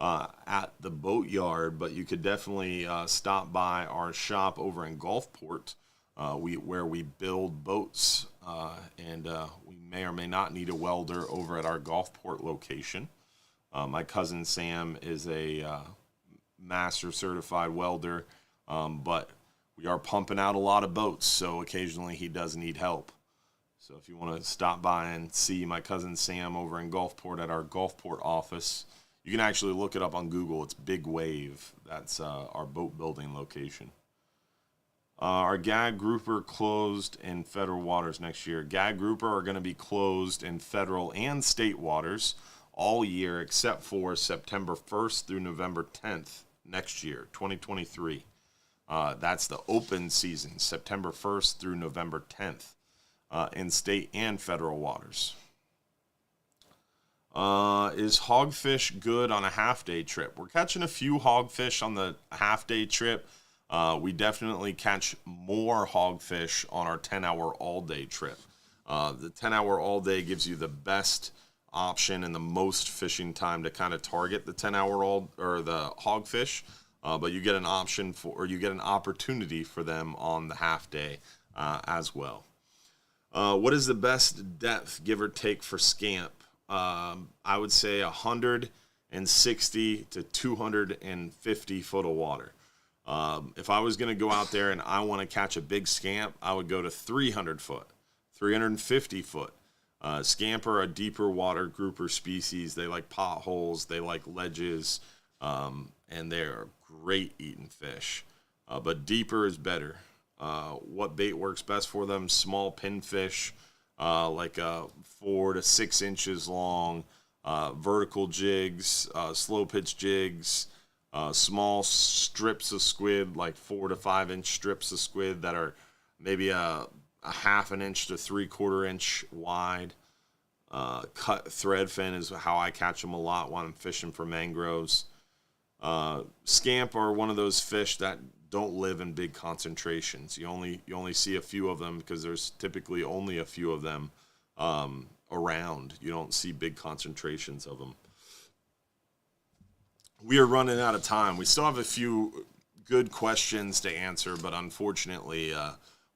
at the boatyard, but you could definitely stop by our shop over in Gulfport, where we build boats, and we may or may not need a welder over at our Gulfport location. My cousin Sam is a master certified welder, but we are pumping out a lot of boats, so occasionally he does need help. So if you want to stop by and see my cousin Sam over in Gulfport at our Gulfport office, you can actually look it up on Google. It's Big Wave. That's our boat building location. Our gag grouper closed in federal waters next year. Gag grouper are going to be closed in federal and state waters all year except for September 1st through November 10th next year, 2023. That's the open season, September 1st through November 10th, in state and federal waters. Is hogfish good on a half-day trip? We're catching a few hogfish on the half-day trip. We definitely catch more hogfish on our 10-hour all-day trip. The 10-hour all-day gives you the best option and the most fishing time to kind of target the 10-hour or the hogfish. But you get an option or you get an opportunity for them on the half-day as well. What is the best depth, give or take, for scamp? I would say 160 to 250 foot of water. If I was going to go out there and I want to catch a big scamp, I would go to 300 foot, 350 foot. Scamp are a deeper water grouper species. They like potholes, they like ledges, and they are great eating fish. But deeper is better. What bait works best for them? Small pinfish, like 4 to 6 inches long, vertical jigs, slow pitch jigs, small strips of squid, like 4 to 5 inch strips of squid that are maybe a half an inch to 3/4 inch wide. Cut threadfin is how I catch them a lot when I'm fishing for mangroves. Scamp are one of those fish that don't live in big concentrations. You only see a few of them because there's typically only a few of them around. You don't see big concentrations of them. We are running out of time. We still have a few good questions to answer, but unfortunately,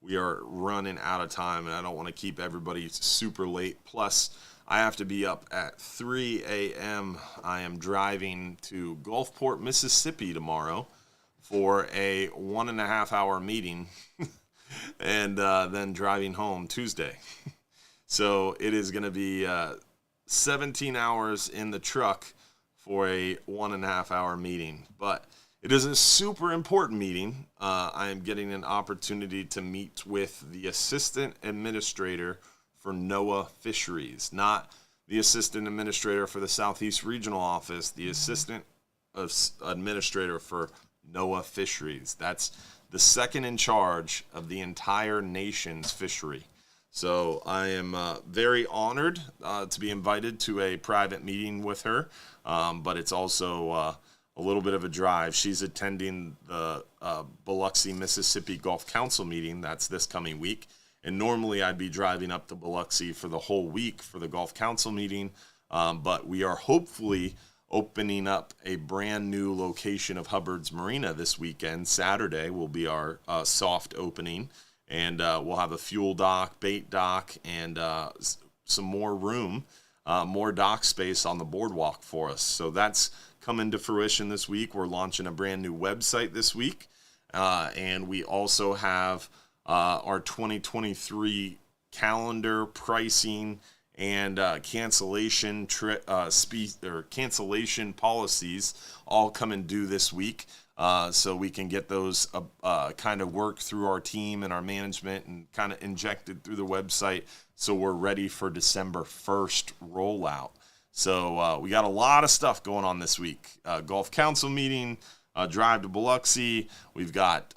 we are running out of time, and I don't want to keep everybody super late. Plus, I have to be up at 3 a.m. I am driving to Gulfport, Mississippi tomorrow for a 1.5 hour meeting and then driving home Tuesday. So it is going to be 17 hours in the truck for a 1.5 hour meeting. But it is a super important meeting. I am getting an opportunity to meet with the assistant administrator for NOAA Fisheries, not the assistant administrator for the Southeast Regional Office, the assistant administrator for NOAA Fisheries. That's the second in charge of the entire nation's fishery. So I am very honored to be invited to a private meeting with her, but it's also a little bit of a drive. She's attending the Biloxi, Mississippi Gulf Council meeting. That's this coming week. And normally I'd be driving up to Biloxi for the whole week for the Gulf Council meeting, but we are hopefully opening up a brand new location of Hubbard's Marina this weekend. Saturday will be our soft opening, and we'll have a fuel dock, bait dock, and some more room, more dock space on the boardwalk for us. So that's coming to fruition this week. We're launching a brand new website this week, and we also have our 2023 calendar pricing and cancellation cancellation policies all coming due this week, so we can get those kind of worked through our team and our management and kind of injected through the website, so we're ready for December 1st rollout. So we got a lot of stuff going on this week. Gulf Council meeting, drive to Biloxi. We've got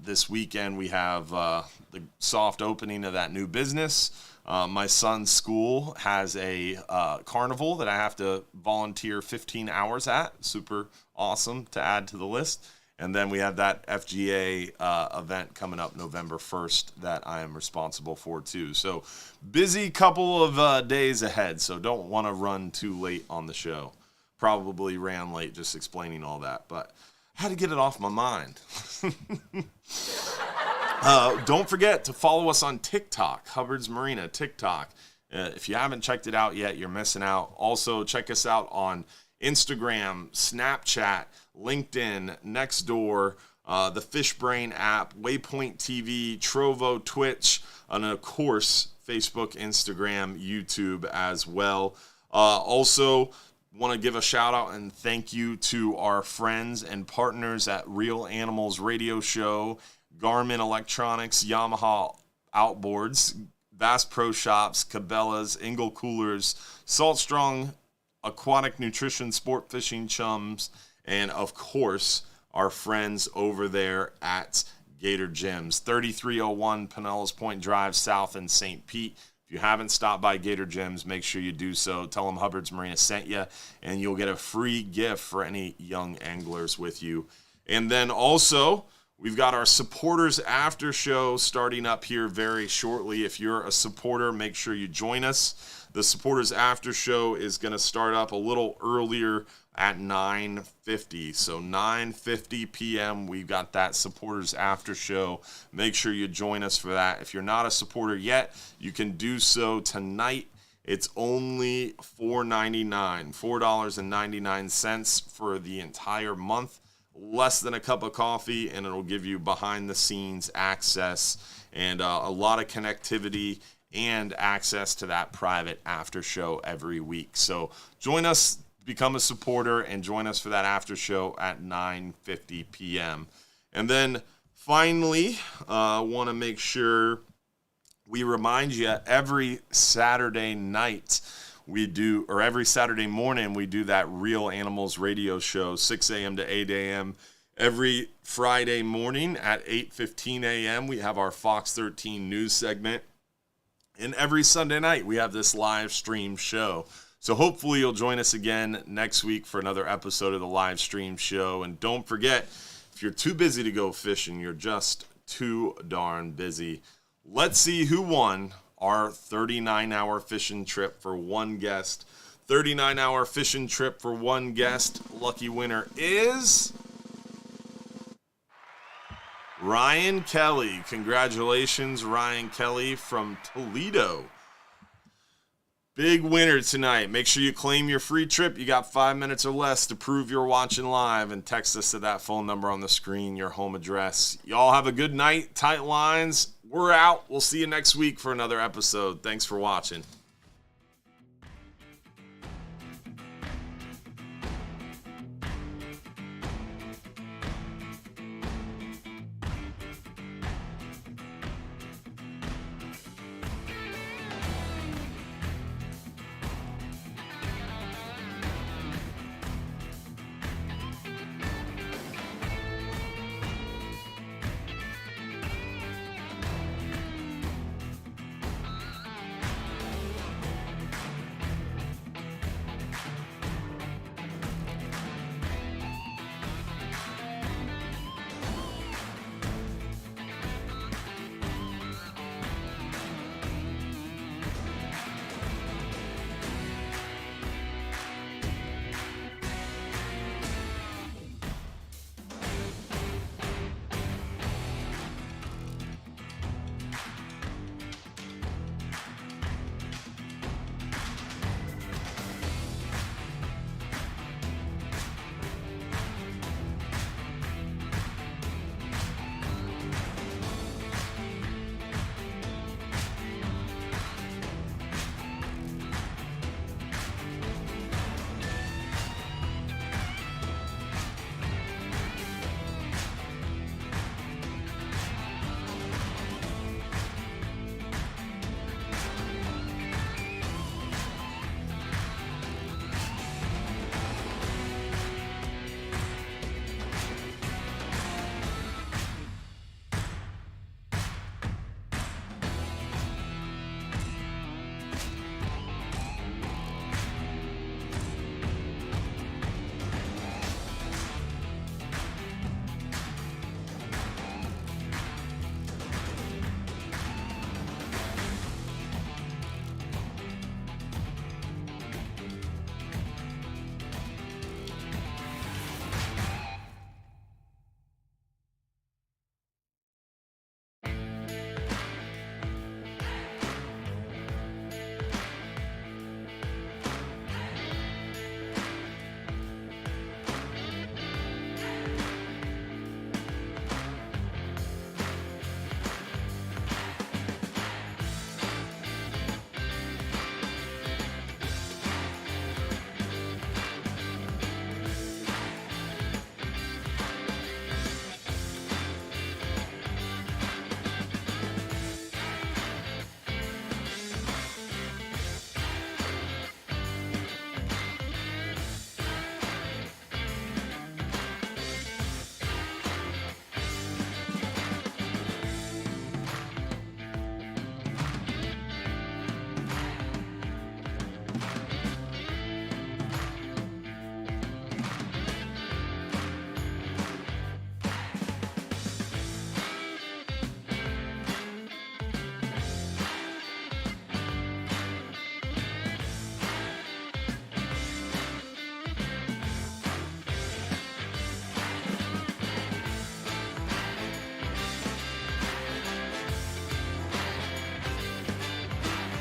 this weekend, we have the soft opening of that new business. My son's school has a carnival that I have to volunteer 15 hours at. Super awesome to add to the list. And then we have that FGA event coming up November 1st that I am responsible for too. So busy couple of days ahead, so don't want to run too late on the show. Probably ran late just explaining all that, but I had to get it off my mind. Don't forget to follow us on TikTok, Hubbard's Marina TikTok. If you haven't checked it out yet, you're missing out. Also, check us out on Instagram, Snapchat, LinkedIn, Nextdoor, the Fishbrain app, Waypoint TV, Trovo, Twitch, and of course, Facebook, Instagram, YouTube as well. Also, want to give a shout out and thank you to our friends and partners at Real Animals Radio Show, Garmin Electronics, Yamaha Outboards, Bass Pro Shops, Cabela's, Engel Coolers, Salt Strong Aquatic Nutrition Sport Fishing Chums, and of course, our friends over there at Gator Gyms, 3301 Pinellas Point Drive, South in St. Pete. If you haven't stopped by Gator Gyms, make sure you do so. Tell them Hubbard's Marina sent you, and you'll get a free gift for any young anglers with you. And then also, we've got our supporters after show starting up here very shortly. If you're a supporter, make sure you join us. The supporters after show is going to start up a little earlier at 9:50. So 9:50 p.m. we've got that supporters after show. Make sure you join us for that. If you're not a supporter yet, you can do so tonight. It's only $4.99 for the entire month. Less than a cup of coffee, and it'll give you behind the scenes access and a lot of connectivity and access to that private after show every week. So join us, become a supporter, and join us for that after show at 9:50 p.m. And then finally, I want to make sure we remind you every Saturday night we do, or every Saturday morning we do that Real Animals radio show, 6 a.m. to 8 a.m. Every Friday morning at 8:15 a.m. we have our Fox 13 news segment. And every Sunday night we have this live stream show. So hopefully you'll join us again next week for another episode of the live stream show. And don't forget, if you're too busy to go fishing, you're just too darn busy. Let's see who won our 39-hour fishing trip for one guest. 39-hour fishing trip for one guest. Lucky winner is Ryan Kelly. Congratulations, Ryan Kelly from Toledo. Big winner tonight. Make sure you claim your free trip. You got 5 minutes or less to prove you're watching live, and text us to that phone number on the screen, your home address. Y'all have a good night. Tight lines. We're out. We'll see you next week for another episode. Thanks for watching.